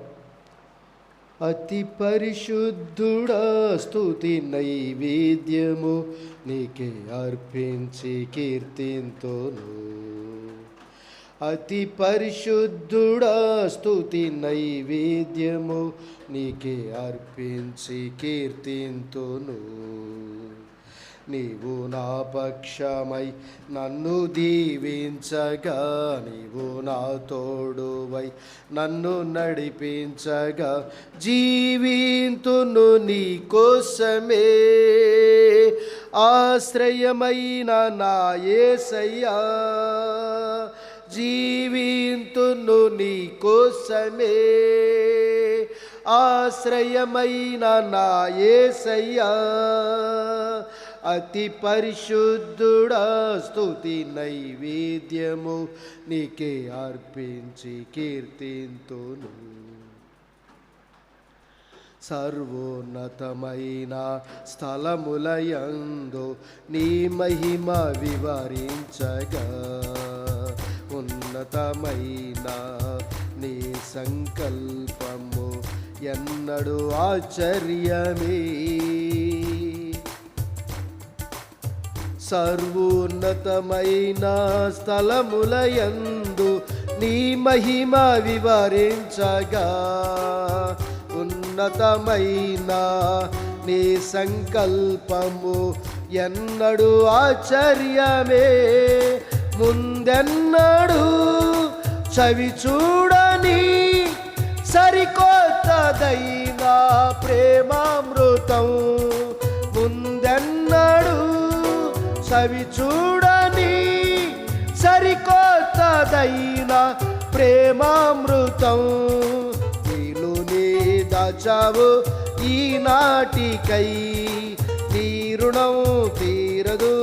అతి పరిశుద్ధుడా స్తుతి నైవేద్యము నీకే అర్పించి కీర్తింతును. అతి పరిశుద్ధుడా స్తుతి నైవేద్యము నీకే అర్పించి కీర్తింతును. నీవు నా పక్షమై నన్ను దీవించగా, నీవు నా తోడువై నన్ను నడిపించగా, జీవింతును నీ కోసమే ఆశ్రయమైన నా యేసయ్యా. జీవింతును నీ కోసమే ఆశ్రయమైన నా యేసయ్యా. అతి పరిశుద్ధుడా స్తుతి నైవేద్యము నీకే అర్పించి కీర్తింతును. సర్వోన్నతమైన స్థలములయందు నీ మహిమ వివరించగా, ఉన్నతమైన నీ సంకల్పము ఎన్నడూ ఆశ్చర్యమే. సర్వోన్నతమైన స్థలములయందు నీ మహిమ వివరించగా, ఉన్నతమైన నీ సంకల్పము ఎన్నడూ ఆశ్చర్యమే. ముందెన్నడూ చవి చూడని సరికొత్తదైన ప్రేమామృతం, ముందెన్నడూ చవి చూడని సరికొత్తదైన ప్రేమామృతం. నీలో నీ దాచావు ఈనాటికై, నీ రుణం తీరదు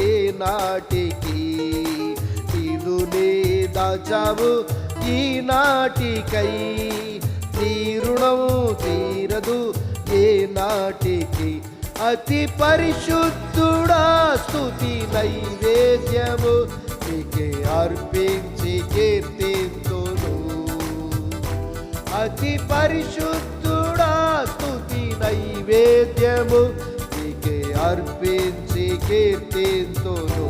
ఏ నాటికి. నీలో నీ దాచావు ఈనాటికై, నీ రుణం తీరదు ఏ నాటికి. అతి పరిశుద్ధుడా స్తుతి నైవేద్యము నీకే అర్పించి కీర్తింతును. అతి పరిశుద్ధుడా స్తుతి నైవేద్యము నీకే అర్పించి కీర్తింతును.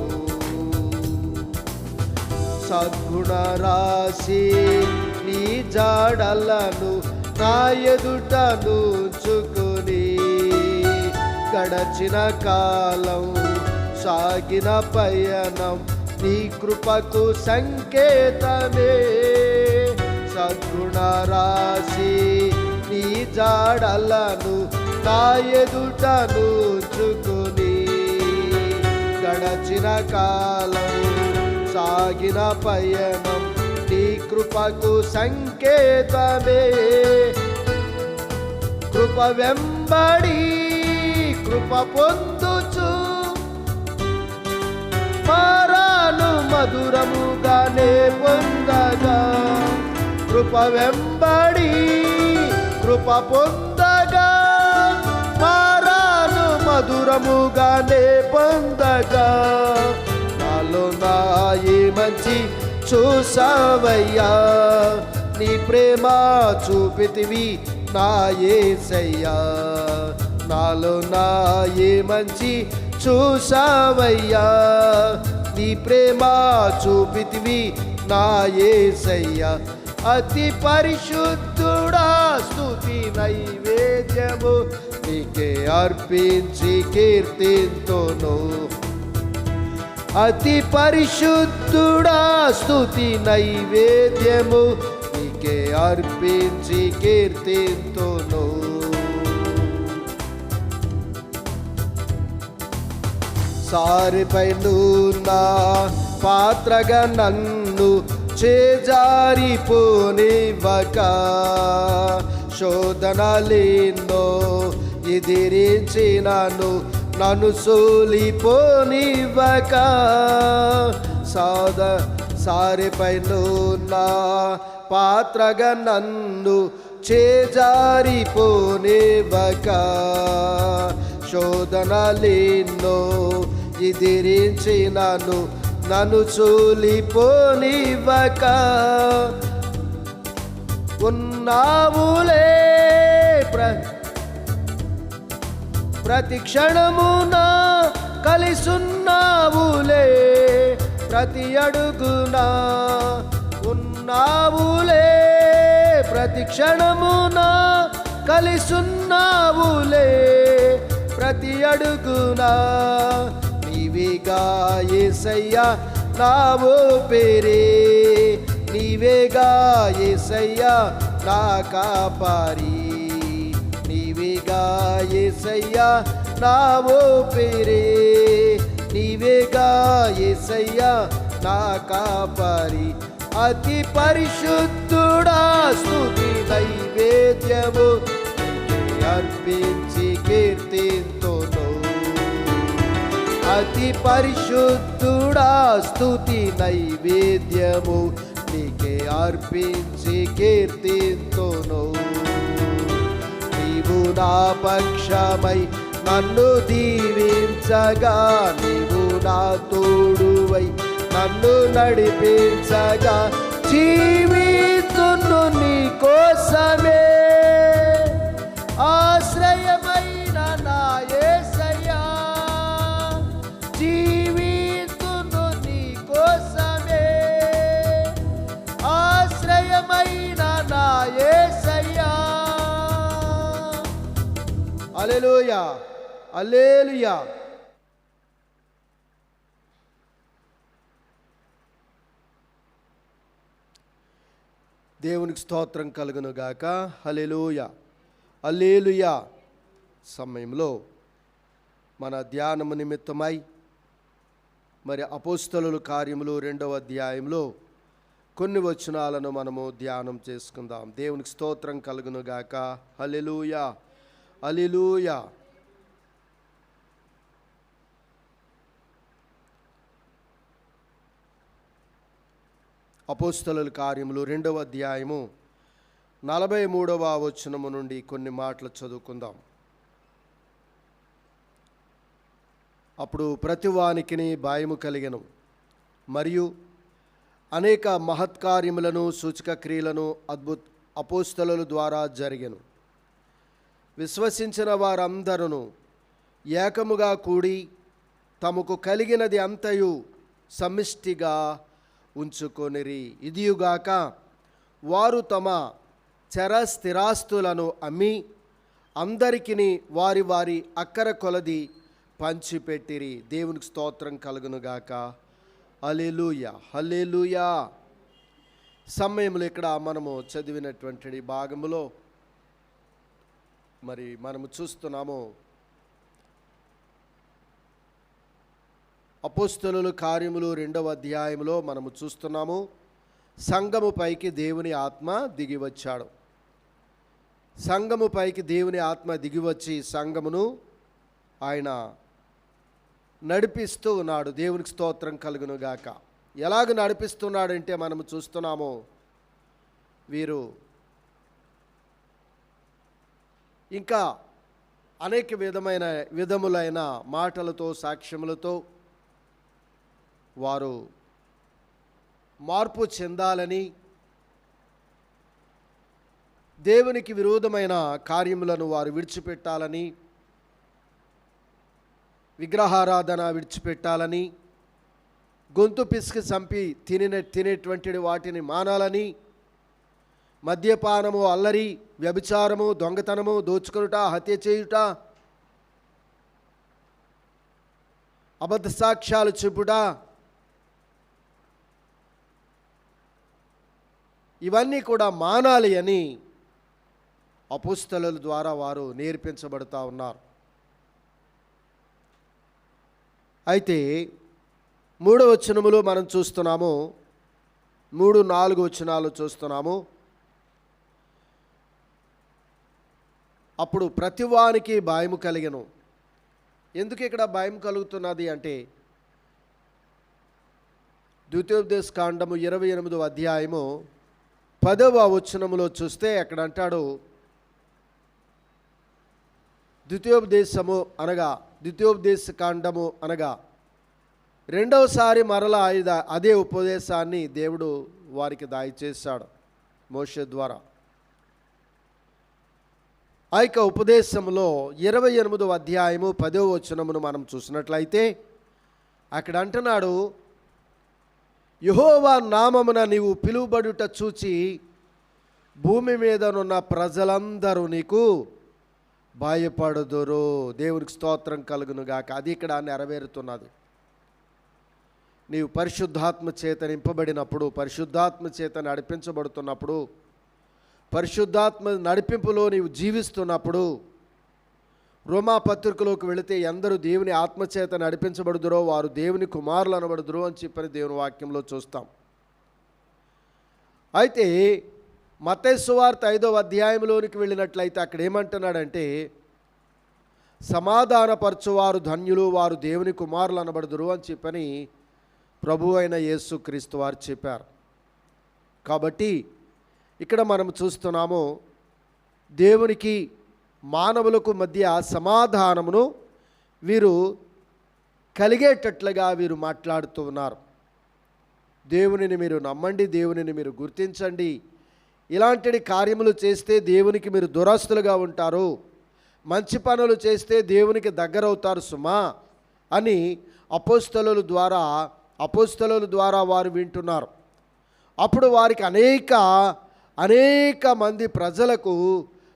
సద్గుణ రాశి నీ జాడలను నా ఎదుట నుంచుకొని, గడచిన కాలం సాగిన పయనం నీ కృపకు సంకేతమే. సద్గుణ రాశి నీ జాడలను నా ఎదుట నుంచుకొని, గడచిన కాలం సాగిన పయనం నీ కృపకు సంకేతమే. కృప వెంబడి కృప పొందుచు మారాను మధురముగానే పొందగా, కృప వెంబడి కృప పొందగా, మారాను మధురముగానే పొందగా. నాలో నా ఈ మంచి చూసావయ్యా, నీ ప్రేమ చూపితివి నా యేసయ్యా. నాలో నా ఏ మంచి చూసావయ్యా, నీ ప్రేమ చూపితివి నా యేసయ్యా. అతి పరిశుద్ధుడా స్తుతి నైవేద్యము నీకే అర్పించి కీర్తింతును. అతి పరిశుద్ధుడా స్తుతి నైవేద్యము నీకే అర్పించి కీర్తింతును. సారిపై నా పాత్రగా నన్ను చేజారిపోనివ్వక, శోధనలేనో ఎదిరించినను నన్ను సోలిపోనివ్వక, సారెపైనున్న పాత్రగా నన్ను చేజారిపోనివ్వక, శోధనలెన్నో ఎదిరించినను నన్ను సోలిపోనివ్వక, ఉన్నావులే ప్రతి క్షణమున కలిసున్నావులే, ప్రతి అడుగున ఉన్నావులే, ప్రతి క్షణమున కలిసున్నావులే, ప్రతి అడుగున నీవేగా యేసయ్యా నా ఊపిరి, నీవేగా యేసయ్యా నా కాపరి, నీవేగా యేసయ్యా నా ఊపిరి, నీవేగా యేసయ్యా నా కాపరి. అతి పరిశుద్ధుడా స్తుతి నైవేద్యము అర్పించి కీర్తింతును, అతి పరిశుద్ధుడా స్తుతి నైవేద్యము నీకే అర్పించి కీర్తింతును. నీవు నా పక్షమై నన్ను దీవించగా, నీవు నా తోడువై నన్ను నడిపించగా, జీవితును నీ కోసమే ఆశ్రయమైన నా యేసయ్యా, జీవితును నీ కోసమే ఆశ్రయమైన నా యేసయ్యా. హల్లెలూయా, హల్లెలూయా. దేవునికి స్తోత్రం కలుగును గాక. హల్లెలూయా, హల్లెలూయా. సమయంలో మన ధ్యానము నిమిత్తమై మరి అపోస్తలుల కార్యములు 2వ అధ్యాయంలో కొన్ని వచనాలను మనము ధ్యానం చేసుకుందాం. దేవునికి స్తోత్రం కలుగును గాక. హల్లెలూయా, హల్లెలూయా. అపోస్తలుల కార్యములు 2వ అధ్యాయము 43వ వచనము నుండి కొన్ని మాటలు చదువుకుందాం. అప్పుడు ప్రతివానికిని భయము కలిగెను, మరియు అనేక మహత్కార్యములను సూచక క్రియలను అపోస్తలుల ద్వారా జరిగెను. విశ్వసించిన వారందరూ ఏకముగా కూడి తమకు కలిగినది అంతయు సమిష్టిగా ఉంచుకొనిరి. ఇదియుగాక వారు తమ చర స్థిరాస్తులను అమ్మి అందరికిని వారి వారి అక్కర కొలది పంచిపెట్టిరి. దేవునికి స్తోత్రం కలుగునుగాక. హల్లెలూయా, హల్లెలూయా. సమయంలో ఇక్కడ మనము చదివినటువంటి భాగములో మరి మనము చూస్తున్నాము, అపోస్తలుల కార్యములు 2వ అధ్యాయంలో మనము చూస్తున్నాము, సంఘము పైకి దేవుని ఆత్మ దిగివచ్చాడు. సంఘము పైకి దేవుని ఆత్మ దిగివచ్చి సంఘమును ఆయన నడిపిస్తూ ఉన్నాడు. దేవునికి స్తోత్రం కలుగును గాక. ఎలాగ నడిపిస్తున్నాడంటే మనము చూస్తున్నాము, వీరు ఇంకా అనేక విధములైన మాటలతో సాక్ష్యములతో వారు మార్పు చెందాలని, దేవునికి విరోధమైన కార్యములను వారు విడిచిపెట్టాలని, విగ్రహారాధన విడిచిపెట్టాలని, గొంతు పిసికి చంపి తినేటువంటి వాటిని మానాలని, మద్యపానము, అల్లరి, వ్యభిచారము, దొంగతనము, దోచుకొనుట, హత్య చేయుట, అబద్ధ సాక్ష్యాలు చెప్పుట, ఇవన్నీ కూడా మానాలి అని అపోస్తలుల ద్వారా వారు నేర్పించబడుతూ ఉన్నారు. అయితే 3వ వచనములో మనం చూస్తున్నాము, 3-4 వచనాలు చూస్తున్నాము. అప్పుడు ప్రతివానికి భయము కలిగెను. ఎందుకు ఇక్కడ భయం కలుగుతున్నది అంటే ద్వితీయోపదేశ కాండము 28వ అధ్యాయము 10వ వచనములో చూస్తే అక్కడ అంటాడు, ద్వితీయోపదేశ కాండము అనగా రెండవసారి మరలా అదే ఉపదేశాన్ని దేవుడు వారికి దయచేశాడు మోషే ద్వారా. ఆ యొక్క ఉపదేశంలో 28వ అధ్యాయము 10వ వచనమును మనం చూసినట్లయితే అక్కడ అంటున్నాడు, యెహోవా నామమున నీవు పిలువబడుట చూచి భూమి మీదనున్న ప్రజలందరూ నీకు భయపడుదురు. దేవునికి స్తోత్రం కలుగును గాక. అది ఇక్కడ నెరవేరుతున్నది. నీవు పరిశుద్ధాత్మ చేత నింపబడినప్పుడు, పరిశుద్ధాత్మ చేత నడిపించబడుతున్నప్పుడు, పరిశుద్ధాత్మ నడిపింపులో నీవు జీవిస్తున్నప్పుడు, రోమా పత్రికలోకి వెళితే ఎందరూ దేవుని ఆత్మచేత నడిపించబడుదురో వారు దేవుని కుమారులు అనబడుదురు అని చెప్పని దేవుని వాక్యంలో చూస్తాం. అయితే మత్తయి సువార్త 5వ అధ్యాయంలోనికి వెళ్ళినట్లయితే అక్కడ ఏమంటున్నాడంటే, సమాధానపరచువారు ధన్యులు, వారు దేవుని కుమారులు అనబడుదురు అని చెప్పని ప్రభువు అయిన యేసుక్రీస్తు వారు చెప్పారు. కాబట్టి ఇక్కడ మనం చూస్తున్నాము, దేవునికి మానవులకు మధ్య సమాధానమును వీరు కలిగేటట్లుగా వీరు మాట్లాడుతూ ఉన్నారు. దేవునిని మీరు నమ్మండి, దేవునిని మీరు గుర్తించండి, ఇలాంటి కార్యములు చేస్తే దేవునికి మీరు దురస్తులుగా ఉంటారు, మంచి పనులు చేస్తే దేవునికి దగ్గరవుతారు సుమా అని అపోస్తలుల ద్వారా వారు వింటున్నారు. అప్పుడు వారికి అనేక మంది ప్రజలకు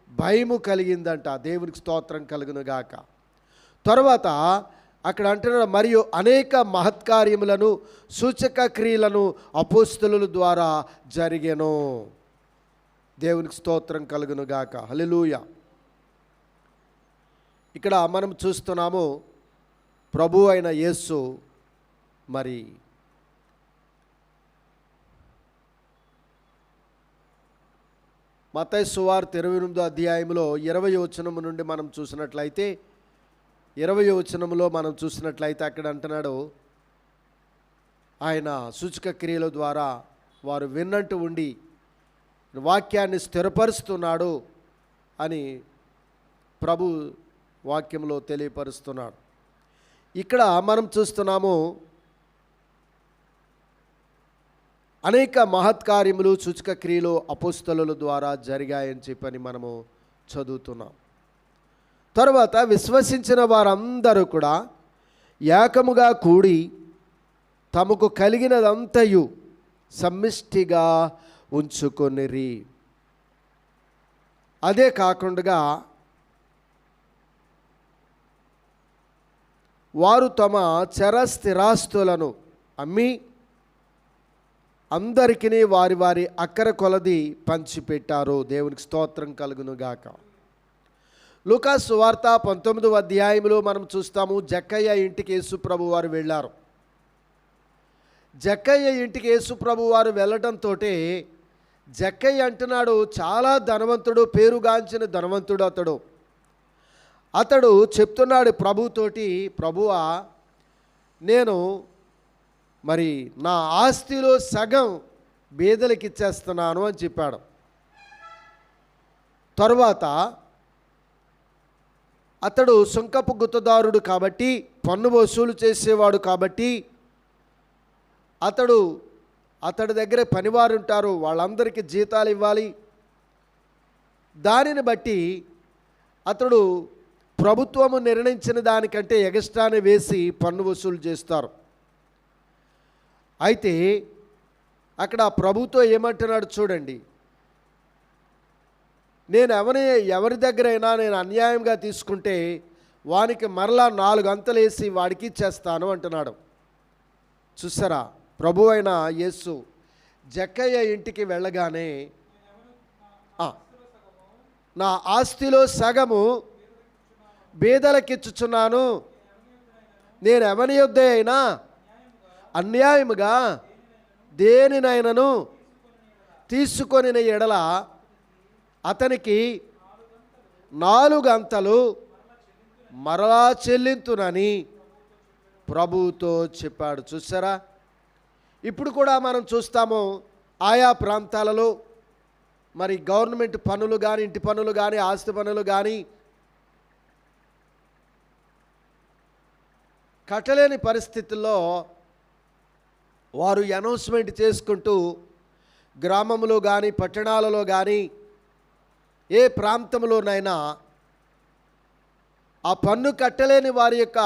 భయము కలిగిందంట. దేవునికి స్తోత్రం కలుగును గాక. తర్వాత అక్కడ అంటున్నాడు, మరియు అనేక మహత్కార్యములను సూచక క్రియలను అపోస్తలుల ద్వారా జరిగెను. దేవునికి స్తోత్రం కలుగును గాక. హల్లెలూయా. ఇక్కడ మనం చూస్తున్నాము, ప్రభు అయిన యేసు మరి మత్తయి సువార్త 28వ అధ్యాయంలో 20వ వచనము నుండి మనం చూసినట్లయితే 20వ వచనంలో మనం చూసినట్లయితే అక్కడ అంటున్నాడు, ఆయన సూచక క్రియల ద్వారా వారు విన్నట్టు ఉండి వాక్యాన్ని స్థిరపరుస్తున్నాడు అని ప్రభు వాక్యంలో తెలియపరుస్తున్నాడు. ఇక్కడ మనం చూస్తున్నాము, అనేక మహత్కార్యములు సూచక క్రియలు అపోస్తలుల ద్వారా జరిగాయని చెప్పని మనము చదువుతున్నాం. తర్వాత విశ్వసించిన వారందరూ కూడా ఏకముగా కూడి తమకు కలిగినదంతయు సమిష్టిగా ఉంచుకొనిరి. అదే కాకుండా వారు తమ స్థిరాస్తులను అమ్మి అందరికీ వారి వారి అక్కర కొలది పంచిపెట్టారు. దేవునికి స్తోత్రం కలుగును గాక. లూకా సువార్త 19వ అధ్యాయంలో మనం చూస్తాము, జక్కయ్య ఇంటికి యేసుప్రభు వారు వెళ్ళారు. జక్కయ్య ఇంటికి యేసుప్రభు వారు వెళ్ళడంతో జక్కయ్య అంటున్నాడు, చాలా ధనవంతుడు, పేరుగాంచిన ధనవంతుడు అతడు చెప్తున్నాడు ప్రభుతోటి, ప్రభువా నేను మరి నా ఆస్తిలో సగం బీదలకు ఇచ్చేస్తున్నాను అని చెప్పాడు. తరువాత అతడు సుంకపు గుత్తదారుడు కాబట్టి, పన్ను వసూలు చేసేవాడు కాబట్టి అతడి దగ్గర పనివారు ఉంటారు, వాళ్ళందరికీ జీతాలు ఇవ్వాలి. దానిని బట్టి అతడు ప్రభుత్వము నిర్ణయించిన దానికంటే ఎగస్ట్రానే వేసి పన్ను వసూలు చేస్తారు. అయితే అక్కడ ప్రభుత్వం ఏమంటున్నాడు చూడండి, నేను ఎవరి దగ్గరైనా నేను అన్యాయంగా తీసుకుంటే వానికి మరలా 4 అంతలు వేసి వాడికి ఇచ్చేస్తాను అంటున్నాడు. చూసారా, ప్రభు అయిన యేసు జక్కయ్య ఇంటికి వెళ్ళగానే, నా ఆస్తిలో సగము బీదలకిచ్చుచున్నాను, నేను ఎవరి యొద్ద అయినా అన్యాయముగా దేనినైనను తీసుకొని ఎడల అతనికి 4 అంతలు మరలా చెల్లింతునని ప్రభువుతో చెప్పాడు. చూసారా, ఇప్పుడు కూడా మనం చూస్తాము ఆయా ప్రాంతాలలో మరి గవర్నమెంట్ పనులు కానీ, ఇంటి పనులు కానీ, ఆస్తి పనులు కానీ కట్టలేని పరిస్థితుల్లో వారు అనౌన్స్మెంట్ చేసుకుంటూ గ్రామంలో కానీ, పట్టణాలలో కానీ, ఏ ప్రాంతంలోనైనా ఆ పన్ను కట్టలేని వారి యొక్క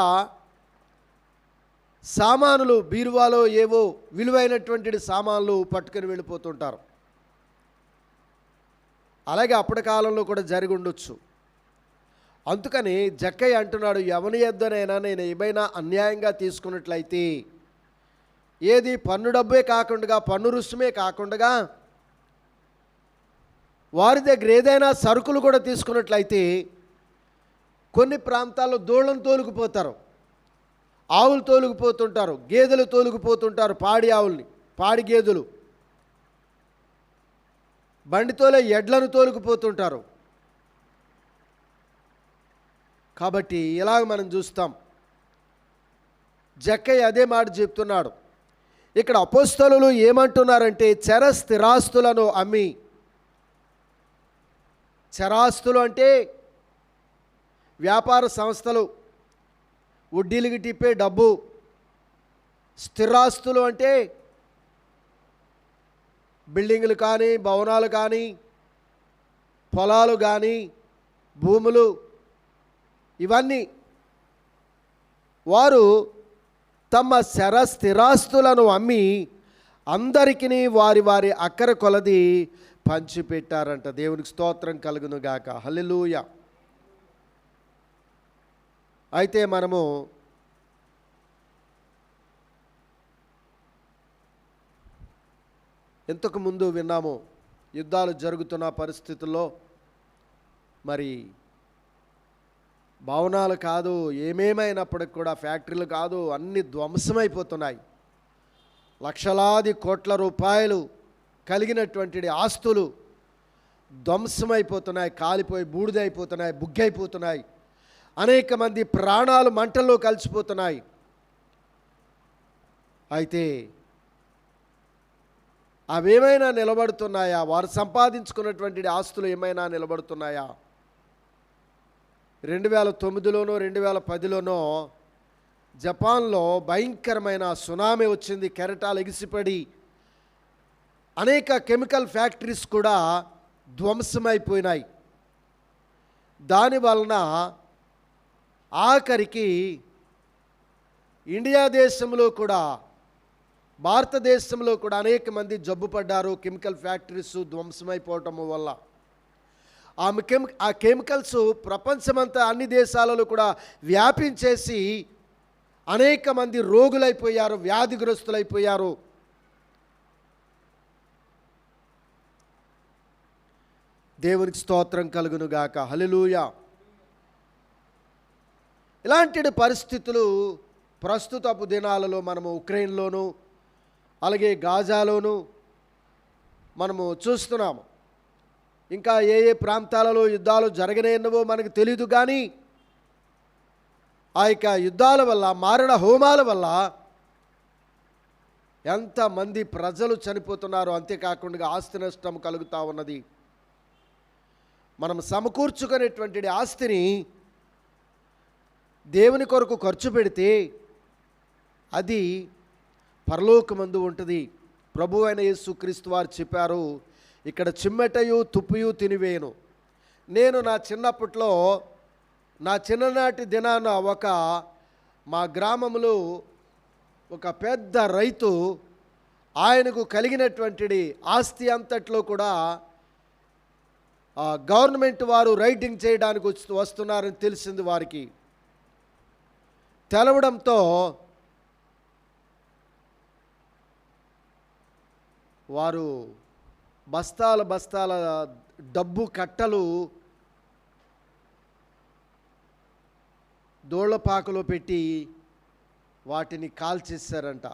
సామానులు, బీరువాలో ఏవో విలువైనటువంటి సామాన్లు పట్టుకొని వెళ్ళిపోతుంటారు. అలాగే అప్పటి కాలంలో కూడా జరిగి ఉండొచ్చు. అందుకని జక్కయ్య అంటున్నాడు, ఎవని యొద్దనైనా నేను ఏమైనా అన్యాయంగా తీసుకున్నట్లయితే, ఏది పన్ను డబ్బే కాకుండా, పన్ను రుసుమే కాకుండా వారి దగ్గర ఏదైనా సరుకులు కూడా తీసుకున్నట్లయితే, కొన్ని ప్రాంతాల్లో దూడలను తోలుకుపోతారు, ఆవులు తోలుకుపోతుంటారు, గేదెలు తోలుకుపోతుంటారు, పాడి ఆవుల్ని, పాడి గేదెలు, బండితోలే ఎడ్లను తోలుకుపోతుంటారు. కాబట్టి ఇలాగ మనం చూస్తాం. జక్కయ్య అదే మాట చెప్తున్నాడు. ఇక్కడ అపోస్తలులు ఏమంటున్నారంటే, చర స్థిరాస్తులను అమ్మి, చరాస్తులు అంటే వ్యాపార సంస్థలు, వడ్డీలకి టిప్పే డబ్బు. స్థిరాస్తులు అంటే బిల్డింగులు కానీ, భవనాలు కానీ, పొలాలు కానీ, భూములు, ఇవన్నీ వారు తమ స్థిరాస్తులను అమ్మి అందరికీ వారి వారి అక్కర కొలది పంచిపెట్టారంట. దేవునికి స్తోత్రం కలుగును గాక. హల్లెలూయా. అయితే మనము ఇంతకు ముందు విన్నాము, యుద్ధాలు జరుగుతున్న పరిస్థితుల్లో మరి భవనాలు కాదు, ఏమేమైనప్పటికి కూడా, ఫ్యాక్టరీలు కాదు, అన్ని ధ్వంసమైపోతున్నాయి. లక్షలాది కోట్ల రూపాయలు కలిగినటువంటి ఆస్తులు ధ్వంసమైపోతున్నాయి, కాలిపోయి బూడిదైపోతున్నాయి, బుగ్గైపోతున్నాయి. అనేక మంది ప్రాణాలు మంటల్లో కలిసిపోతున్నాయి. అయితే అవేమైనా నిలబడుతున్నాయా? వారు సంపాదించుకున్నటువంటి ఆస్తులు ఏమైనా నిలబడుతున్నాయా? 2009లోనో 2010లోనో జపాన్లో భయంకరమైన సునామీ వచ్చింది. కెరటాలు ఎగిసిపడి అనేక కెమికల్ ఫ్యాక్టరీస్ కూడా ధ్వంసమైపోయినాయి. దాని వలన ఆఖరికి ఇండియా దేశంలో కూడా, భారతదేశంలో కూడా అనేక మంది జబ్బు పడ్డారు. కెమికల్ ఫ్యాక్టరీస్ ధ్వంసమైపోవటం వల్ల ఆ కెమికల్స్ ప్రపంచమంతా అన్ని దేశాలలో కూడా వ్యాపించేసి అనేక మంది రోగులైపోయారు, వ్యాధిగ్రస్తులైపోయారు. దేవునికి స్తోత్రం కలుగును గాక. హల్లెలూయా. ఇలాంటి పరిస్థితులు ప్రస్తుతపు దినాలలో మనము ఉక్రెయిన్లోను, అలాగే గాజాలోను మనము చూస్తున్నాము. ఇంకా ఏ ఏ ప్రాంతాలలో యుద్ధాలు జరగనేన్నవో మనకు తెలియదు. కానీ ఆ యొక్క యుద్ధాల వల్ల, మారణ హోమాల వల్ల ఎంతమంది ప్రజలు చనిపోతున్నారు. అంతేకాకుండా ఆస్తి నష్టం కలుగుతూ ఉన్నది. మనం సమకూర్చుకునేటువంటి ఆస్తిని దేవుని కొరకు ఖర్చు పెడితే అది పరలోకమందు ఉంటుంది. ప్రభు అయిన యేసుక్రీస్తు వారు చెప్పారు, ఇక్కడ చిమ్మెటయు తుప్పుయు తినివేయను. నేను నా చిన్నప్పట్లో, నా చిన్ననాటి దినాన మా గ్రామంలో ఒక పెద్ద రైతు, ఆయనకు కలిగినటువంటి ఆస్తి అంతట్లో కూడా గవర్నమెంట్ వారు రైటింగ్ చేయడానికి వస్తున్నారని తెలిసింది. వారికి తెలవడంతో వారు బస్తాల బస్తాల డబ్బు కట్టలు దోళ్లపాకలో పెట్టి వాటిని కాల్చేశారంట.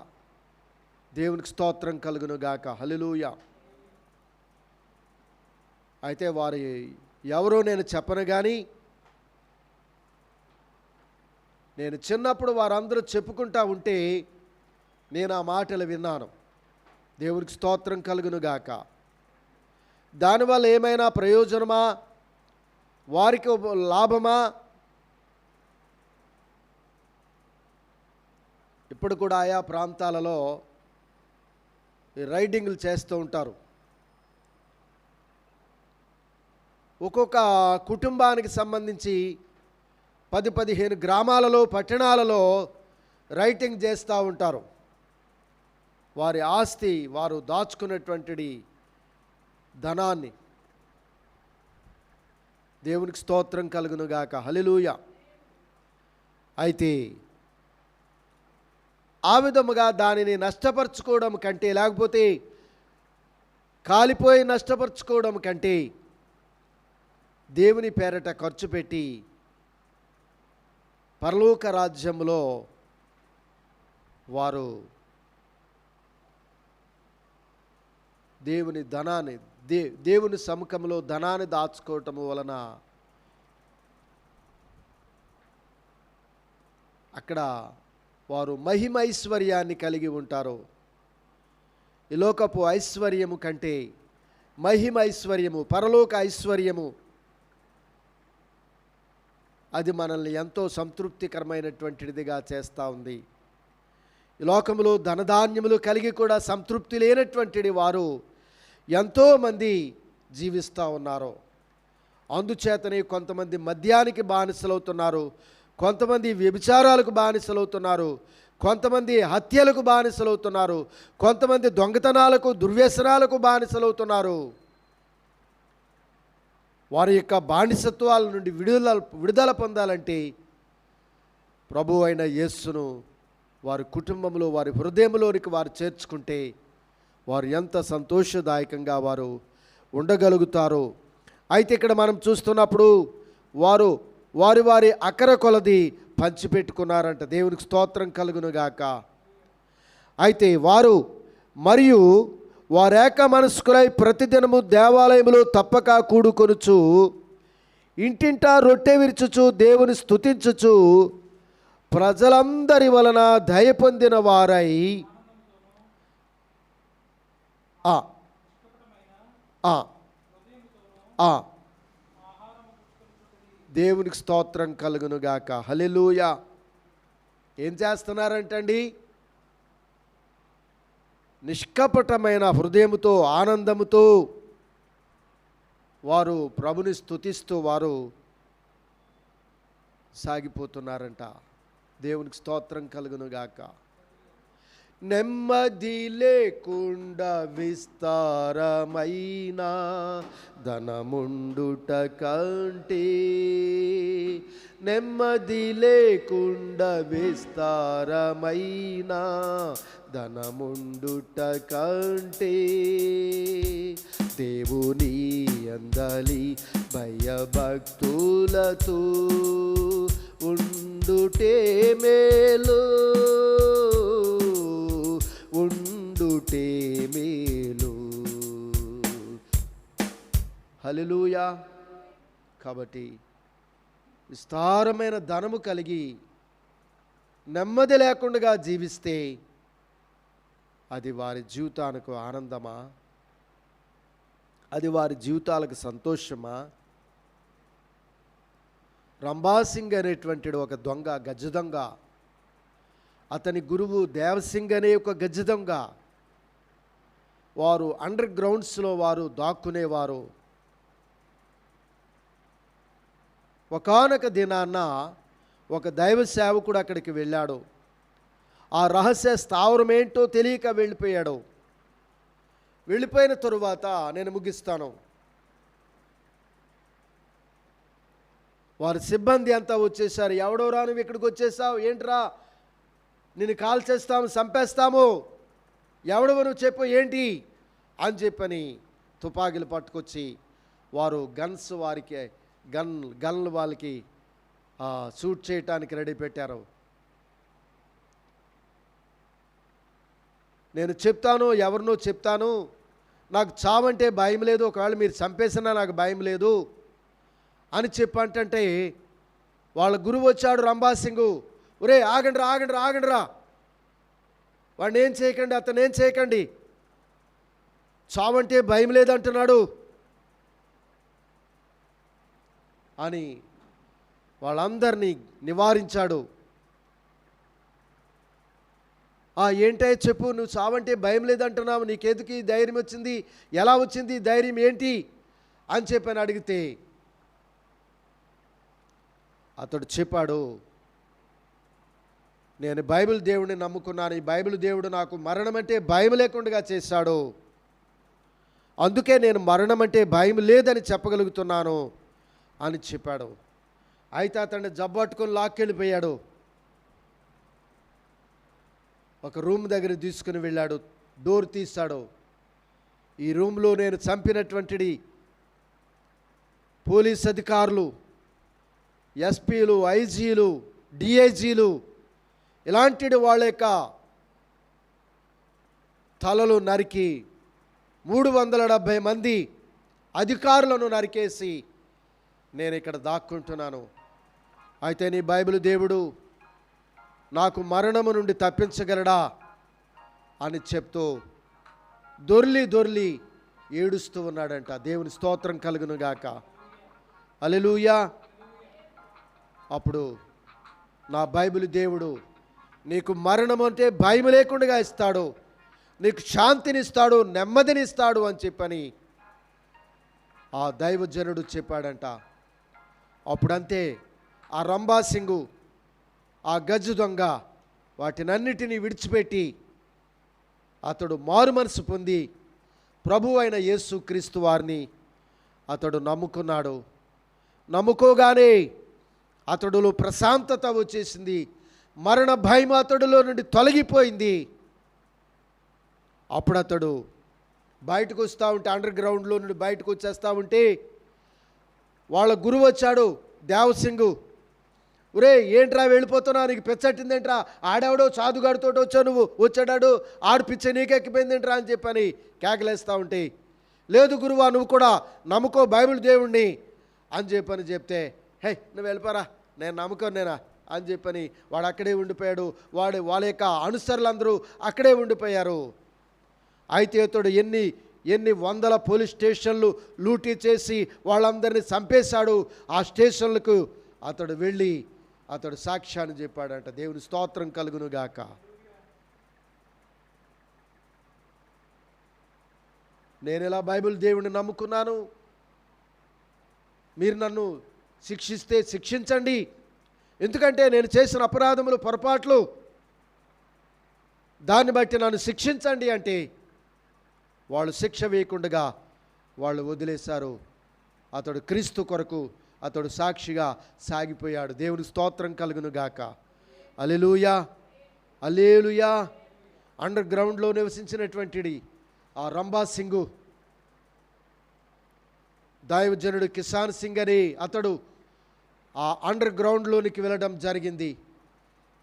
దేవునికి స్తోత్రం కలుగును గాక. హల్లెలూయా. అయితే వారి ఎవరో నేను చెప్పను కానీ నేను చిన్నప్పుడు వారందరూ చెప్పుకుంటా ఉంటే నేను ఆ మాటలు విన్నాను. దేవునికి స్తోత్రం కలుగును గాక. దానివల్ల ఏమైనా ప్రయోజనమా, వారికి లాభమా? ఇప్పుడు కూడా ఆయా ప్రాంతాలలో రైడింగ్లు చేస్తూ ఉంటారు. ఒక్కొక్క కుటుంబానికి సంబంధించి 10-15 గ్రామాలలో, పట్టణాలలో రైటింగ్ చేస్తూ ఉంటారు. వారి ఆస్తి, వారు దాచుకున్నటువంటి ధనాన్ని. దేవునికి స్తోత్రం కలుగునుగాక. హల్లెలూయా. అయితే ఆ విధముగా దానిని నష్టపరుచుకోవడం కంటే, లేకపోతే కాలిపోయి నష్టపరుచుకోవడం కంటే దేవుని పేరట ఖర్చు పెట్టి పరలోక రాజ్యంలో వారు దేవుని ధనాన్ని, దేవుని సముఖంలో ధనాన్ని దాచుకోవటం వలన అక్కడ వారు మహిమైశ్వర్యాన్ని కలిగి ఉంటారు. ఈ లోకపు ఐశ్వర్యము కంటే మహిమైశ్వర్యము, పరలోక ఐశ్వర్యము, అది మనల్ని ఎంతో సంతృప్తికరమైనటువంటిదిగా చేస్తూ ఉంది. ఈ లోకంలో ధనధాన్యములు కలిగి కూడా సంతృప్తి లేనటువంటి వారు ఎంతోమంది జీవిస్తూ ఉన్నారు. అందుచేతనే కొంతమంది మద్యానికి బానిసలవుతున్నారు, కొంతమంది వ్యభిచారాలకు బానిసలవుతున్నారు, కొంతమంది హత్యలకు బానిసలవుతున్నారు, కొంతమంది దొంగతనాలకు, దుర్వ్యసనాలకు బానిసలవుతున్నారు. వారి యొక్క బానిసత్వాల నుండి విడుదల పొందాలంటే ప్రభు అయిన యేసును వారి కుటుంబంలో, వారి హృదయంలోనికి వారు చేర్చుకుంటే వారు ఎంత సంతోషదాయకంగా వారు ఉండగలుగుతారు. అయితే ఇక్కడ మనం చూస్తున్నప్పుడు వారు వారి అక్కర కొలది పంచిపెట్టుకున్నారంట. దేవునికి స్తోత్రం కలుగునుగాక. అయితే వారు మరియు వారేక మనస్కులై ప్రతిదినము దేవాలయములో తప్పక కూడుకొనుచు, ఇంటింటా రొట్టె విరుచుచు, దేవుని స్తుతించుచు, ప్రజలందరి వలన దయ పొందిన వారై దేవునికి స్తోత్రం కలుగునుగాక. హల్లెలూయా. ఏం చేస్తున్నారంటండి? నిష్కపటమైన హృదయముతో, ఆనందముతో వారు ప్రభుని స్తుతిస్తూ వారు సాగిపోతున్నారంట. దేవునికి స్తోత్రం కలుగునుగాక. నెమ్మది లేకుండా విస్తారమైన ధనముండుట కంటే, నెమ్మది లేకుండా విస్తారమైన ధనముండుట కంటే, దేవుని అందలి భయభక్తులతో ఉండుటే మేలు, ఉండుటే మేలు. హల్లెలూయా. కాబట్టి విస్తారమైన ధనము కలిగి నెమ్మది లేకుండా జీవిస్తే అది వారి జీవితానికి ఆనందమా? అది వారి జీవితాలకు సంతోషమా? రంభాసింగ్ అనేటువంటి ఒక దొంగ, గజ దొంగ, అతని గురువు దేవసింగ్ అనే ఒక గజ దొంగ, వారు అండర్ గ్రౌండ్స్లో వారు దాక్కునేవారు. ఒకానొక దినాన్న ఒక దైవ సేవకుడు అక్కడికి వెళ్ళాడు. ఆ రహస్య స్థావరం ఏంటో తెలియక వెళ్ళిపోయాడు. వెళ్ళిపోయిన తరువాత నేను ముగిస్తాను. వారి సిబ్బంది అంతా వచ్చేసారు. ఎవడో రా నువ్వు ఇక్కడికి వచ్చేసావు, ఏంట్రా, నిన్ను కాల్ చేస్తాము, చంపేస్తాము, ఎవడో నువ్వు చెప్పు ఏంటి అని చెప్పని తుపాకీలు పట్టుకొచ్చి వారు గన్స్, వారికి గన్లు వాళ్ళకి షూట్ చేయటానికి రెడీ పెట్టారు. నేను చెప్తాను, ఎవరినో చెప్తాను, నాకు చావంటే భయం లేదు, ఒకవేళ మీరు చంపేసినా నాకు భయం లేదు అని చెప్పంటే వాళ్ళ గురువు వచ్చాడు రంభాసింగు, ఒరే ఆగండి రా ఆగండి రా ఆగండి రా, వాడిని ఏం చేయకండి, అతను ఏం చేయకండి, చావంటే భయం లేదంటున్నాడు అని వాళ్ళందరినీ నివారించాడు. ఏంటే చెప్పు, నువ్వు చావంటే భయం లేదంటున్నావు, నీకెందుకు ఈ ధైర్యం వచ్చింది, ఎలా వచ్చింది ధైర్యం ఏంటి అని చెప్పని అడిగితే అతడు చెప్పాడు, నేను బైబిల్ దేవుడిని నమ్ముకున్నాను, ఈ బైబిల్ దేవుడు నాకు మరణం అంటే భయం లేకుండా చేశాడు, అందుకే నేను మరణం అంటే భయం లేదని చెప్పగలుగుతున్నాను అని చెప్పాడు. అయితే అతన్ని జబ్బట్టుకొని లాక్కెళ్ళిపోయాడు, ఒక రూమ్ దగ్గర తీసుకుని వెళ్ళాడు, డోర్ తీశాడు. ఈ రూమ్లో నేను చంపినటువంటి పోలీస్ అధికారులు, ఎస్పీలు, ఐజీలు, డిఐజీలు, ఇలాంటి వాళ్ళ యొక్క తలలు నరికి 370 మంది అధికారులను నరికేసి నేను ఇక్కడ దాక్కుంటున్నాను. అయితే నీ బైబిల్ దేవుడు నాకు మరణము నుండి తప్పించగలడా అని చెప్తూ దొర్లి దొర్లి ఏడుస్తూ ఉన్నాడంట. దేవుని స్తోత్రం కలుగును గాక. హల్లెలూయా. అప్పుడు నా బైబిల్ దేవుడు నీకు మరణం అంటే భయం లేకుండా ఇస్తాడు, నీకు శాంతినిస్తాడు, నెమ్మదినిస్తాడు అని చెప్పని ఆ దైవజనుడు చెప్పాడంట. అప్పుడంతే ఆ రంభాసింగు, ఆ గజ్జు దొంగ వాటినన్నిటినీ విడిచిపెట్టి అతడు మారు మనసు పొంది ప్రభువు అయిన యేసు క్రీస్తు వారిని అతడు నమ్ముకున్నాడు. నమ్ముకోగానే అతడులో ప్రశాంతత వచ్చేసింది, మరణ భయం అతడులో నుండి తొలగిపోయింది. అప్పుడు అతడు బయటకు వస్తూ ఉంటే, అండర్ గ్రౌండ్లో నుండి బయటకు వచ్చేస్తూ ఉంటే వాళ్ళ గురువు వచ్చాడు, దేవసింగు. ఒరే ఏంట్రా వెళ్ళిపోతున్నా, నీకు పిచ్చట్టిందేంట్రా, ఆడెవడో చాదుగాడితో వచ్చావు, నువ్వు వచ్చాడాడు ఆడు పిచ్చ నీకెక్కిపోయిందేంట్రా అని చెప్పని కేకలేస్తూ ఉంటే, లేదు గురువా నువ్వు కూడా నమ్ముకో బైబిల్ దేవుణ్ణి అని చెప్పని చెప్తే, హే నువ్వు వెళ్ళిపోరా, నేను నమ్ముకోనేనా అని చెప్పని వాడు అక్కడే ఉండిపోయాడు. వాళ్ళ యొక్క అనుసరులందరూ అక్కడే ఉండిపోయారు. అయితే అతడు ఎన్ని వందల పోలీస్ స్టేషన్లు లూటీ చేసి వాళ్ళందరినీ చంపేశాడు. ఆ స్టేషన్లకు అతడు వెళ్ళి అతడు సాక్ష్యాన్ని చెప్పాడంట. దేవుని స్తోత్రం కలుగును గాక. నేను ఎలా బైబిల్ దేవుని నమ్ముకున్నాను, మీరు నన్ను శిక్షిస్తే శిక్షించండి, ఎందుకంటే నేను చేసిన అపరాధములు పొరపాట్లు, దాన్ని బట్టి నన్ను శిక్షించండి అంటే వాళ్ళు శిక్ష వేయకుండా వాళ్ళు వదిలేశారు. అతడు క్రీస్తు కొరకు అతడు సాక్షిగా సాగిపోయాడు. దేవుని స్తోత్రం కలుగును గాక. హల్లెలూయా, హల్లెలూయా. అండర్ గ్రౌండ్లో నివసించినటువంటి ఆ రంభాసింగు, దైవజనుడు కిసాన్ సింగ్ అని అతడు ఆ అండర్ గ్రౌండ్లోనికి వెళ్ళడం జరిగింది.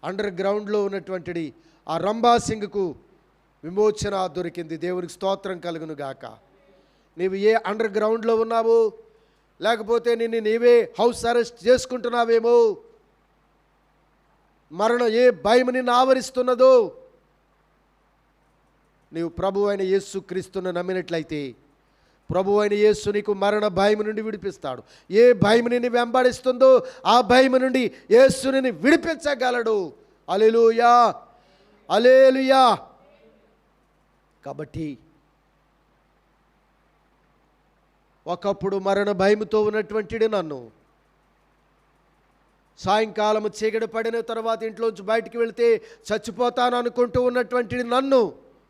అండర్ గ్రౌండ్లో ఉన్నటువంటి ఆ రంభాసింగ్కు విమోచన దొరికింది. దేవునికి స్తోత్రం కలుగును గాక. నీవు ఏ అండర్ గ్రౌండ్లో ఉన్నావు, లేకపోతే నిన్ను నీవే హౌస్ అరెస్ట్ చేసుకుంటున్నావేమో, మరణం ఏ భయం నిన్ను ఆవరిస్తున్నదో, నీవు ప్రభు అయిన యేసు క్రీస్తును నమ్మినట్లయితే ప్రభు అయిన యేసు నీకు మరణ భయం నుండి విడిపిస్తాడు. ఏ భయం నిన్ను వెంబడిస్తుందో ఆ భయం నుండి యేసు నిన్ను విడిపించగలడు. హల్లెలూయా, హల్లెలూయా. కాబట్టి ఒకప్పుడు మరణ భయముతో ఉన్నటువంటి నన్ను సాయంకాలం చీకటి పడిన తర్వాత ఇంట్లోంచి బయటికి వెళితే చచ్చిపోతాను అనుకుంటూ ఉన్నటువంటి నన్ను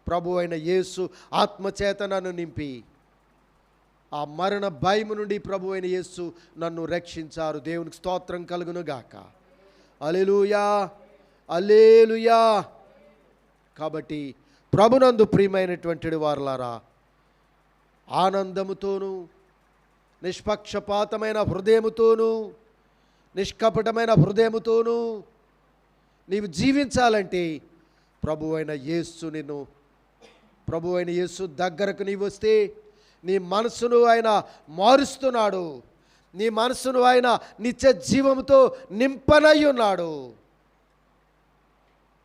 ప్రభు అయిన యేసు ఆత్మచేత నన్ను నింపి ఆ మరణ భయము నుండి ప్రభు అయిన యేసు నన్ను రక్షించారు. దేవునికి స్తోత్రం కలుగును గాక. హల్లెలూయా, హల్లెలూయా. కాబట్టి ప్రభునందు ప్రియమైనటువంటి వారలారా, ఆనందముతోనూ నిష్పక్షపాతమైన హృదయముతోనూ నిష్కపటమైన హృదయముతోనూ నీవు జీవించాలంటే ప్రభు అయిన యేసు దగ్గరకు నీవు వస్తే నీ మనసును ఆయన మారుస్తున్నాడు, నీ మనసును ఆయన నిత్య జీవముతో నింపనై ఉన్నాడు.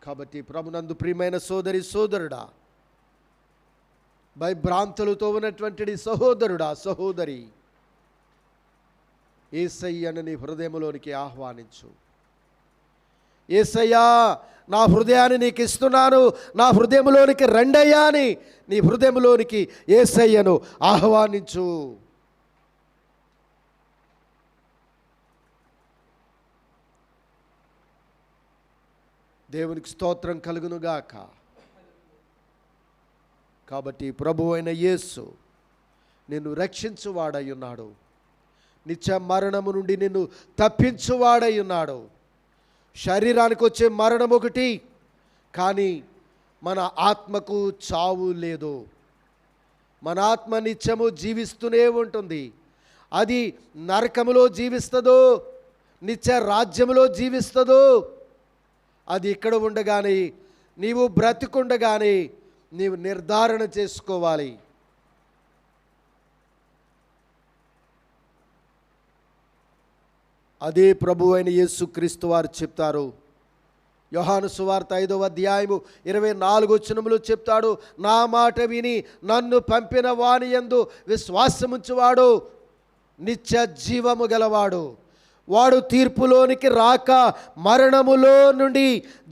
కాబట్టి ప్రభునందు ప్రియమైన సోదరి సోదరుడా, భయభ్రాంతులతో ఉన్నటువంటి సహోదరుడా సహోదరి, యేసయ్యను నీ హృదయంలోనికి ఆహ్వానించు. యేసయ్యా, నా హృదయాన్ని నీకు ఇస్తున్నాను, నా హృదయంలోనికి రండయ్యా అని నీ హృదయంలోనికి యేసయ్యను ఆహ్వానించు. దేవునికి స్తోత్రం కలుగునుగాక. కాబట్టి ప్రభువు అయిన యేసు నిన్ను రక్షించువాడై ఉన్నాడు. నిత్య మరణము నుండి నిన్ను తప్పించువాడై ఉన్నాడు. శరీరానికి వచ్చే మరణం ఒకటి, కానీ మన ఆత్మకు చావు లేదు. మన ఆత్మ నిత్యము జీవిస్తూనే ఉంటుంది. అది నరకములో జీవిస్తుందో నిత్య రాజ్యములో జీవిస్తుందో అది ఇక్కడ ఉండగానే, నీవు బ్రతికుండగానే నీవు నిర్ధారణ చేసుకోవాలి. అదే ప్రభు అయిన యేసుక్రీస్తు వారు చెప్తారు. యోహాను సువార్త 5వ అధ్యాయము 24వ వచనములో చెప్తాడు, నా మాట విని నన్ను పంపిన వాని యందు విశ్వాసముంచువాడు నిత్య జీవము గలవాడు. వాడు తీర్పులోనికి రాక మరణములో నుండి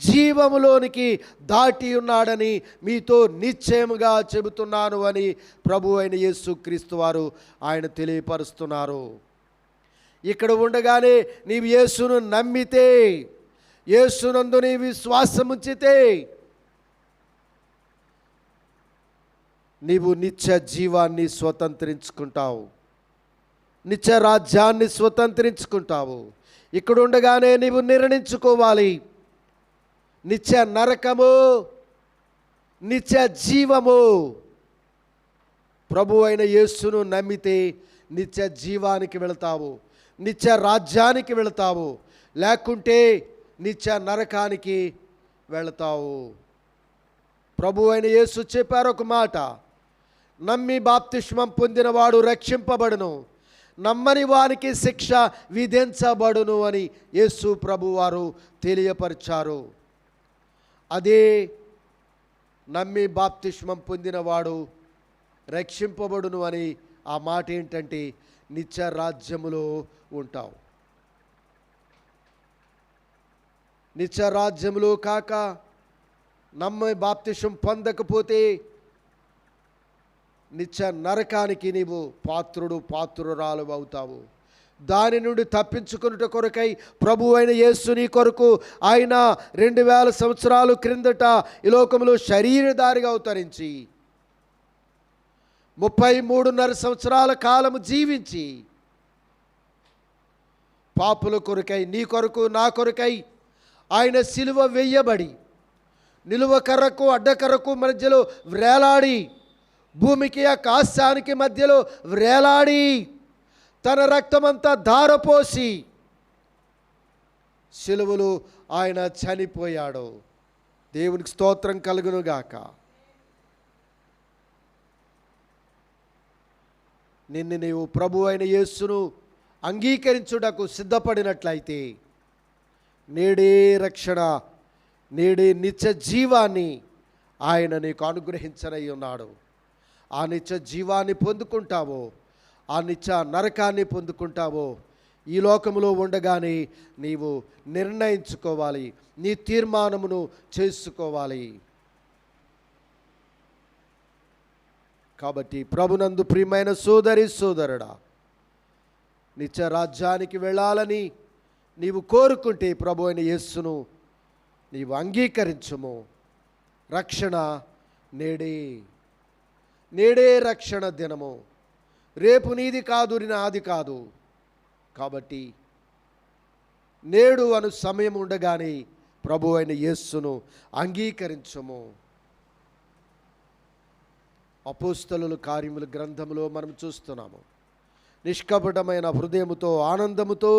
జీవములోనికి దాటి ఉన్నాడని మీతో నిశ్చయముగా చెబుతున్నాను అని ప్రభు అయిన యేసుక్రీస్తు వారు ఆయన తెలియపరుస్తున్నారు. ఇక్కడ ఉండగానే నీవు యేసును నమ్మితే, యేసునందు నీ విశ్వాసముంచితే నీవు నిత్య జీవాన్ని స్వతంత్రించుకుంటావు, నిత్య రాజ్యాన్ని స్వతంత్రించుకుంటావు. ఇక్కడ ఉండగానే నీవు నిర్ణయించుకోవాలి, నిత్య నరకము నిత్య జీవము. ప్రభు అయిన యేసును నమ్మితే నిత్య జీవానికి వెళతావు, నిత్య రాజ్యానికి వెళతావు, లేకుంటే నిత్య నరకానికి వెళతావు. ప్రభు అయిన యేసు చెప్పారు ఒక మాట, నమ్మి బాప్తిస్మం పొందినవాడు రక్షింపబడును, నమ్మని వానికి శిక్ష విధించబడును అని యేసు ప్రభువారు తెలియపరిచారు. అదే నమ్మి బాప్తిస్మం పొందినవాడు రక్షింపబడును అని ఆ మాట ఏంటంటే నిత్య రాజ్యములో ఉంటావు. నిత్య రాజ్యములో కాక నమ్మి బాప్తిస్మం పొందకపోతే నిత్య నరకానికి నీవు పాత్రురాలు అవుతావు. దాని నుండి తప్పించుకున్నట కొరకై ప్రభు అయిన యేసు నీ కొరకు ఆయన 2000 సంవత్సరాలు క్రిందట ఈ లోకంలో శరీరధారిగా అవతరించి 33.5 సంవత్సరాల కాలము జీవించి పాపుల కొరకై, నీ కొరకు నా కొరకై ఆయన సిలువ వేయబడి నిలువ కర్రకు అడ్డకర్రకు మధ్యలో వ్రేలాడి, భూమికి ఆకాశానికి మధ్యలో వ్రేలాడి తన రక్తమంతా ధారపోసి సిలువలో ఆయన చనిపోయాడు. దేవునికి స్తోత్రం కలుగునుగాక. నీవు ప్రభు అయిన యేసును అంగీకరించుటకు సిద్ధపడినట్లయితే నేడే రక్షణ, నేడే నిత్య జీవాన్ని ఆయన నీకు అనుగ్రహించనై ఉన్నాడు. ఆ నిత్య జీవాన్ని పొందుకుంటావో, ఆ నిత్య నరకాన్ని పొందుకుంటావో ఈ లోకములో ఉండగానే నీవు నిర్ణయించుకోవాలి, నీ తీర్మానమును చేసుకోవాలి. కాబట్టి ప్రభునందు ప్రియమైన సోదరి సోదరుడా, నిత్య రాజ్యానికి వెళ్ళాలని నీవు కోరుకుంటే ప్రభు అయిన యేసును నీవు అంగీకరించుము. రక్షణ నేడే రక్షణ దినము. రేపు నీది కాదు, నాది కాదు. కాబట్టి నేడు అను సమయం ఉండగానే ప్రభు అయిన యేసును అంగీకరించుము. అపోస్తలుల కార్యముల గ్రంథములో మనం చూస్తున్నాము, నిష్కపటమైన హృదయముతో ఆనందముతో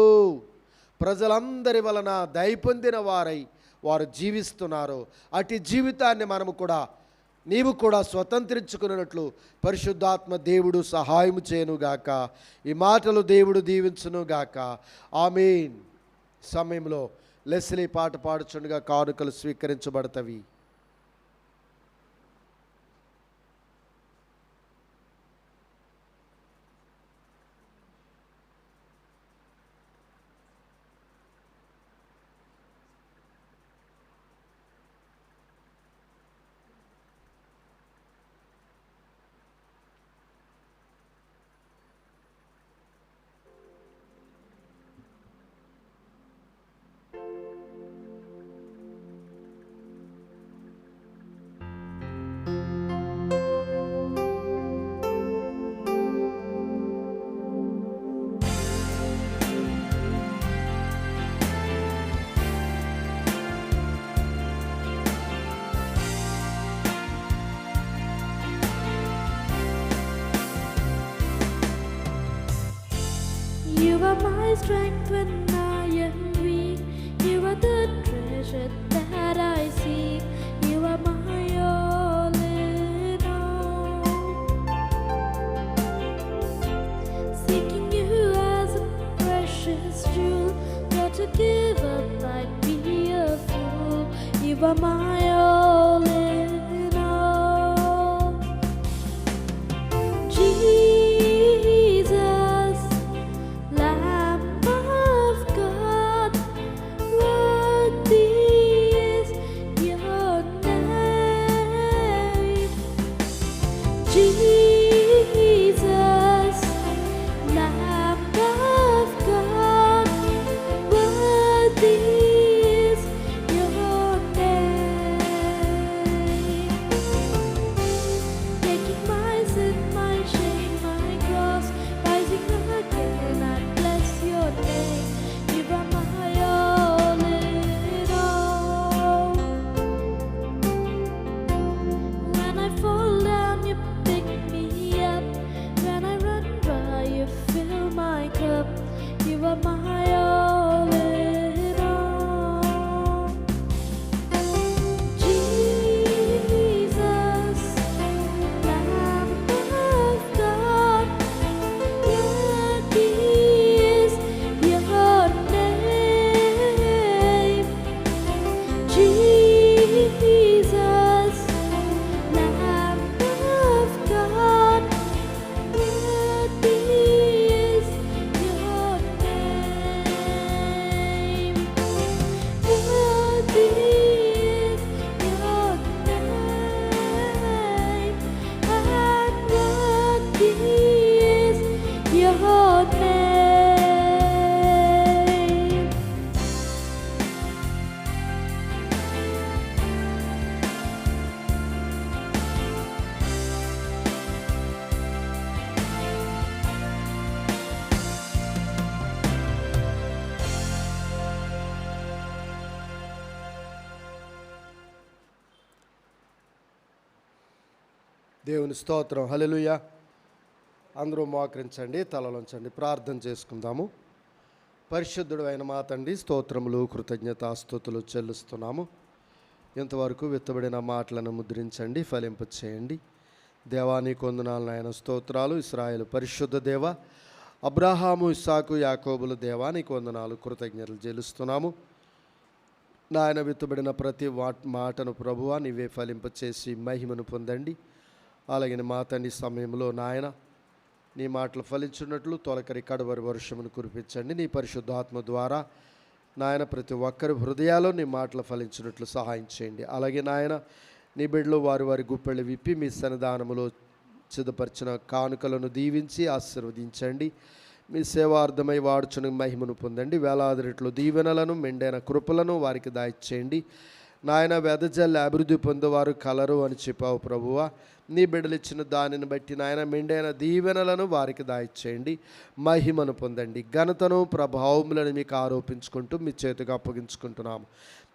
ప్రజలందరి వలన దయ పొందిన వారై వారు జీవిస్తున్నారు. అటు జీవితాన్ని మనము కూడా నీవు కూడా స్వతంత్రించుకున్నట్లు పరిశుద్ధాత్మ దేవుడు సహాయం చేయనుగాక. ఈ మాటలు దేవుడు దీవించునుగాక. ఆమేన్. సమయంలో లెస్లీ పాట పాడుచుండగా కానుకలు స్వీకరించబడతవి.
You are my strength when I am weak. You are the treasure that I seek. You are my all in all. Seeking you as a precious jewel, not to give up, I'd be a fool. You are my all in all. Jesus, Lamb of God, worthy is your name. Jesus, Lamb of God, worthy is your name. Taking my sin, my shame, my cross, rising again, I bless your name. You are my all in all. When I fall down, you pick me up. When I run dry, you fill my cup. You are my all in all. Jesus, Lamb of God, worthy is your name. Jesus, Lamb of God, worthy is your name. Worthy is your name, and worthy is your name.
దేవుని స్తోత్రం. హల్లెలూయా. అందరూ మోకరించండి, తలలోంచండి, ప్రార్థన చేసుకుందాము. పరిశుద్ధుడు అయిన మా తండ్రి, స్తోత్రములు కృతజ్ఞతాస్తుతులు చెల్లిస్తున్నాము. ఇంతవరకు విత్తబడిన మాటలను ముద్రించండి, ఫలింప చేయండి. దేవానికి వందనాలు నాయన. స్తోత్రాలు. ఇశ్రాయేలు పరిశుద్ధ దేవ, అబ్రాహాము, ఇస్సాకు, యాకోబుల దేవానికి వందనాలు, కృతజ్ఞతలు చెల్లిస్తున్నాము. నాయన విత్తబడిన ప్రతి మాటను ప్రభువా నీవే ఫలింపచేసి మహిమను పొందండి. అలాగే మా తండ్రి సమయంలో నాయన నీ మాటలు ఫలించున్నట్లు తొలకరి కడవరి వర్షమును కురిపించండి. నీ పరిశుద్ధాత్మ ద్వారా నాయన ప్రతి ఒక్కరి హృదయాల్లో నీ మాటలు ఫలించినట్లు సహాయం చేయండి. అలాగే నాయన నీ బిడ్డలు వారి వారి గుప్పెళ్ళు విప్పి మీ సన్నిధానములో సిద్ధపరిచిన కానుకలను దీవించి ఆశీర్వదించండి. మీ సేవార్థమై వాడుచున్న మహిమను పొందండి. వేలాది రెట్లు దీవెనలను మెండైన కృపలను వారికి దాయిచ్చేయండి. నాయన వెదజల్లి అభివృద్ధి పొందేవారు కలరు అని చెప్పావు ప్రభువా. నీ బిడ్డలు ఇచ్చిన దానిని బట్టి నాయన మెండైన దీవెనలను వారికి దాయిచ్చేయండి. మహిమను పొందండి. ఘనతను ప్రభావములను మీకు ఆరోపించుకుంటూ మీ చేతికి అప్పగించుకుంటున్నాము.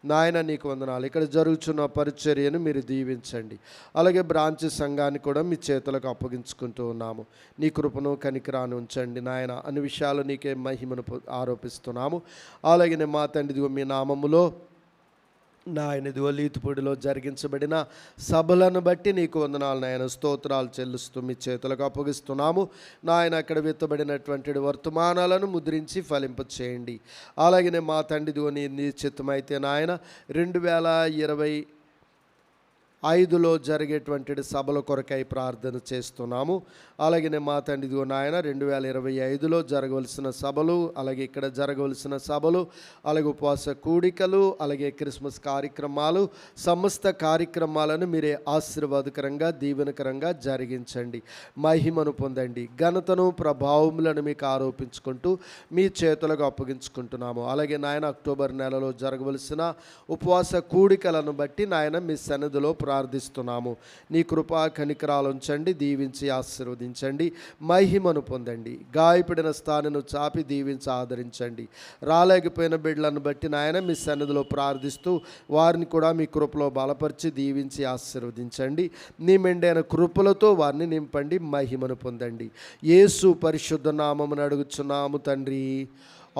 నాయన నీకు వందనాలు. ఇక్కడ జరుగుతున్న పరిచర్యను మీరు దీవించండి. అలాగే బ్రాంచ్ సంఘాన్ని కూడా మీ చేతులకు అప్పగించుకుంటూ ఉన్నాము. నీ కృపను కనికరాన్ని ఉంచండి నాయన. అన్ని విషయాలు నీకే మహిమను ఆరోపిస్తున్నాము. అలాగే మా తండ్రి మీ నామములో నాయన ఇదిగో లీతుపూడిలో జరిగించబడిన సభలను బట్టి నీకు వందనాలు నాయన, స్తోత్రాలు చెల్లిస్తూ మీ చేతులకు అప్పగిస్తున్నాము నాయన. అక్కడ విత్తబడినటువంటి వర్తమానాలను ముద్రించి ఫలింప చేయండి. అలాగనే మా తండ్రి ఇదిగో నీ చిత్తమైతే నాయన 2025లో జరిగేటువంటి సభల కొరకై ప్రార్థన చేస్తున్నాము. అలాగే మా తండ్రి ఇదిగో నాయన 2025లో జరగవలసిన సభలు, అలాగే ఇక్కడ జరగవలసిన సభలు, అలాగే ఉపవాస కూడికలు, అలాగే క్రిస్మస్ కార్యక్రమాలు, సమస్త కార్యక్రమాలను మీరే ఆశీర్వాదకరంగా దీవెనకరంగా జరిగించండి. మహిమను పొందండి. ఘనతను ప్రభావములను మీకు ఆరోపించుకుంటూ మీ చేతులకు అప్పగించుకుంటున్నాము. అలాగే నాయన అక్టోబర్ నెలలో జరగవలసిన ఉపవాస కూడికలను బట్టి నాయన మీ సన్నిధిలో ప్రార్థిస్తున్నాము. నీ కృపా కనికరాలు ఉంచండి, దీవించి ఆశీర్వదించండి, మహిమను పొందండి. గాయపడిన స్థానను చాపి దీవించి ఆదరించండి. రాలేకపోయిన బిడ్డలను బట్టి నాయన మీ సన్నిధిలో ప్రార్థిస్తూ వారిని కూడా మీ కృపలో బలపరిచి దీవించి ఆశీర్వదించండి. నీ మెండైన కృపలతో వారిని నింపండి, మహిమను పొందండి. యేసు పరిశుద్ధ నామమును అడుగుచున్నాము తండ్రి,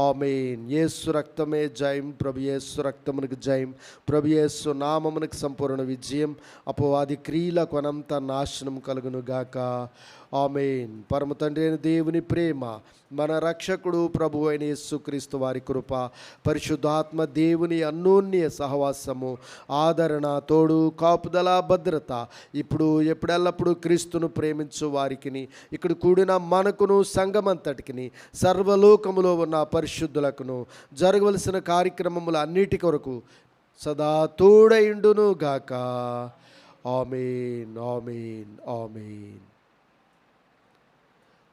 ఆమేన్. యేసు రక్తమే జయం, ప్రభు యేసు రక్తమునకు జయం, ప్రభు యేసు నామమునకు సంపూర్ణ విజయం, అపవాది క్రియలకు అనంత నాశనం కలుగును గాక. ఆమేన్. పరమ తండ్రి అయిన దేవుని ప్రేమ, మన రక్షకుడు ప్రభు అయిన యేసుక్రీస్తు వారి కృప, పరిశుద్ధాత్మ దేవుని అన్యోన్య సహవాసము, ఆదరణ, తోడు, కాపుదల, భద్రత ఇప్పుడు ఎప్పుడెల్లప్పుడు క్రీస్తును ప్రేమించు వారికిని, ఇక్కడ కూడిన మనకును సంఘమంతటికిని, సర్వలోకములో ఉన్న పరిశుద్ధులకును జరగవలసిన కార్యక్రమముల అన్నిటి కొరకు సదా తోడైండును గాక. ఆమేన్, ఆమేన్, ఆమేన్.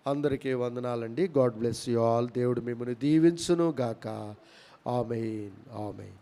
అందరికీ వందనాలండి. God bless you all. దేవుడు మిమ్మల్ని దీవించును గాక. ఆమేన్, ఆమేన్.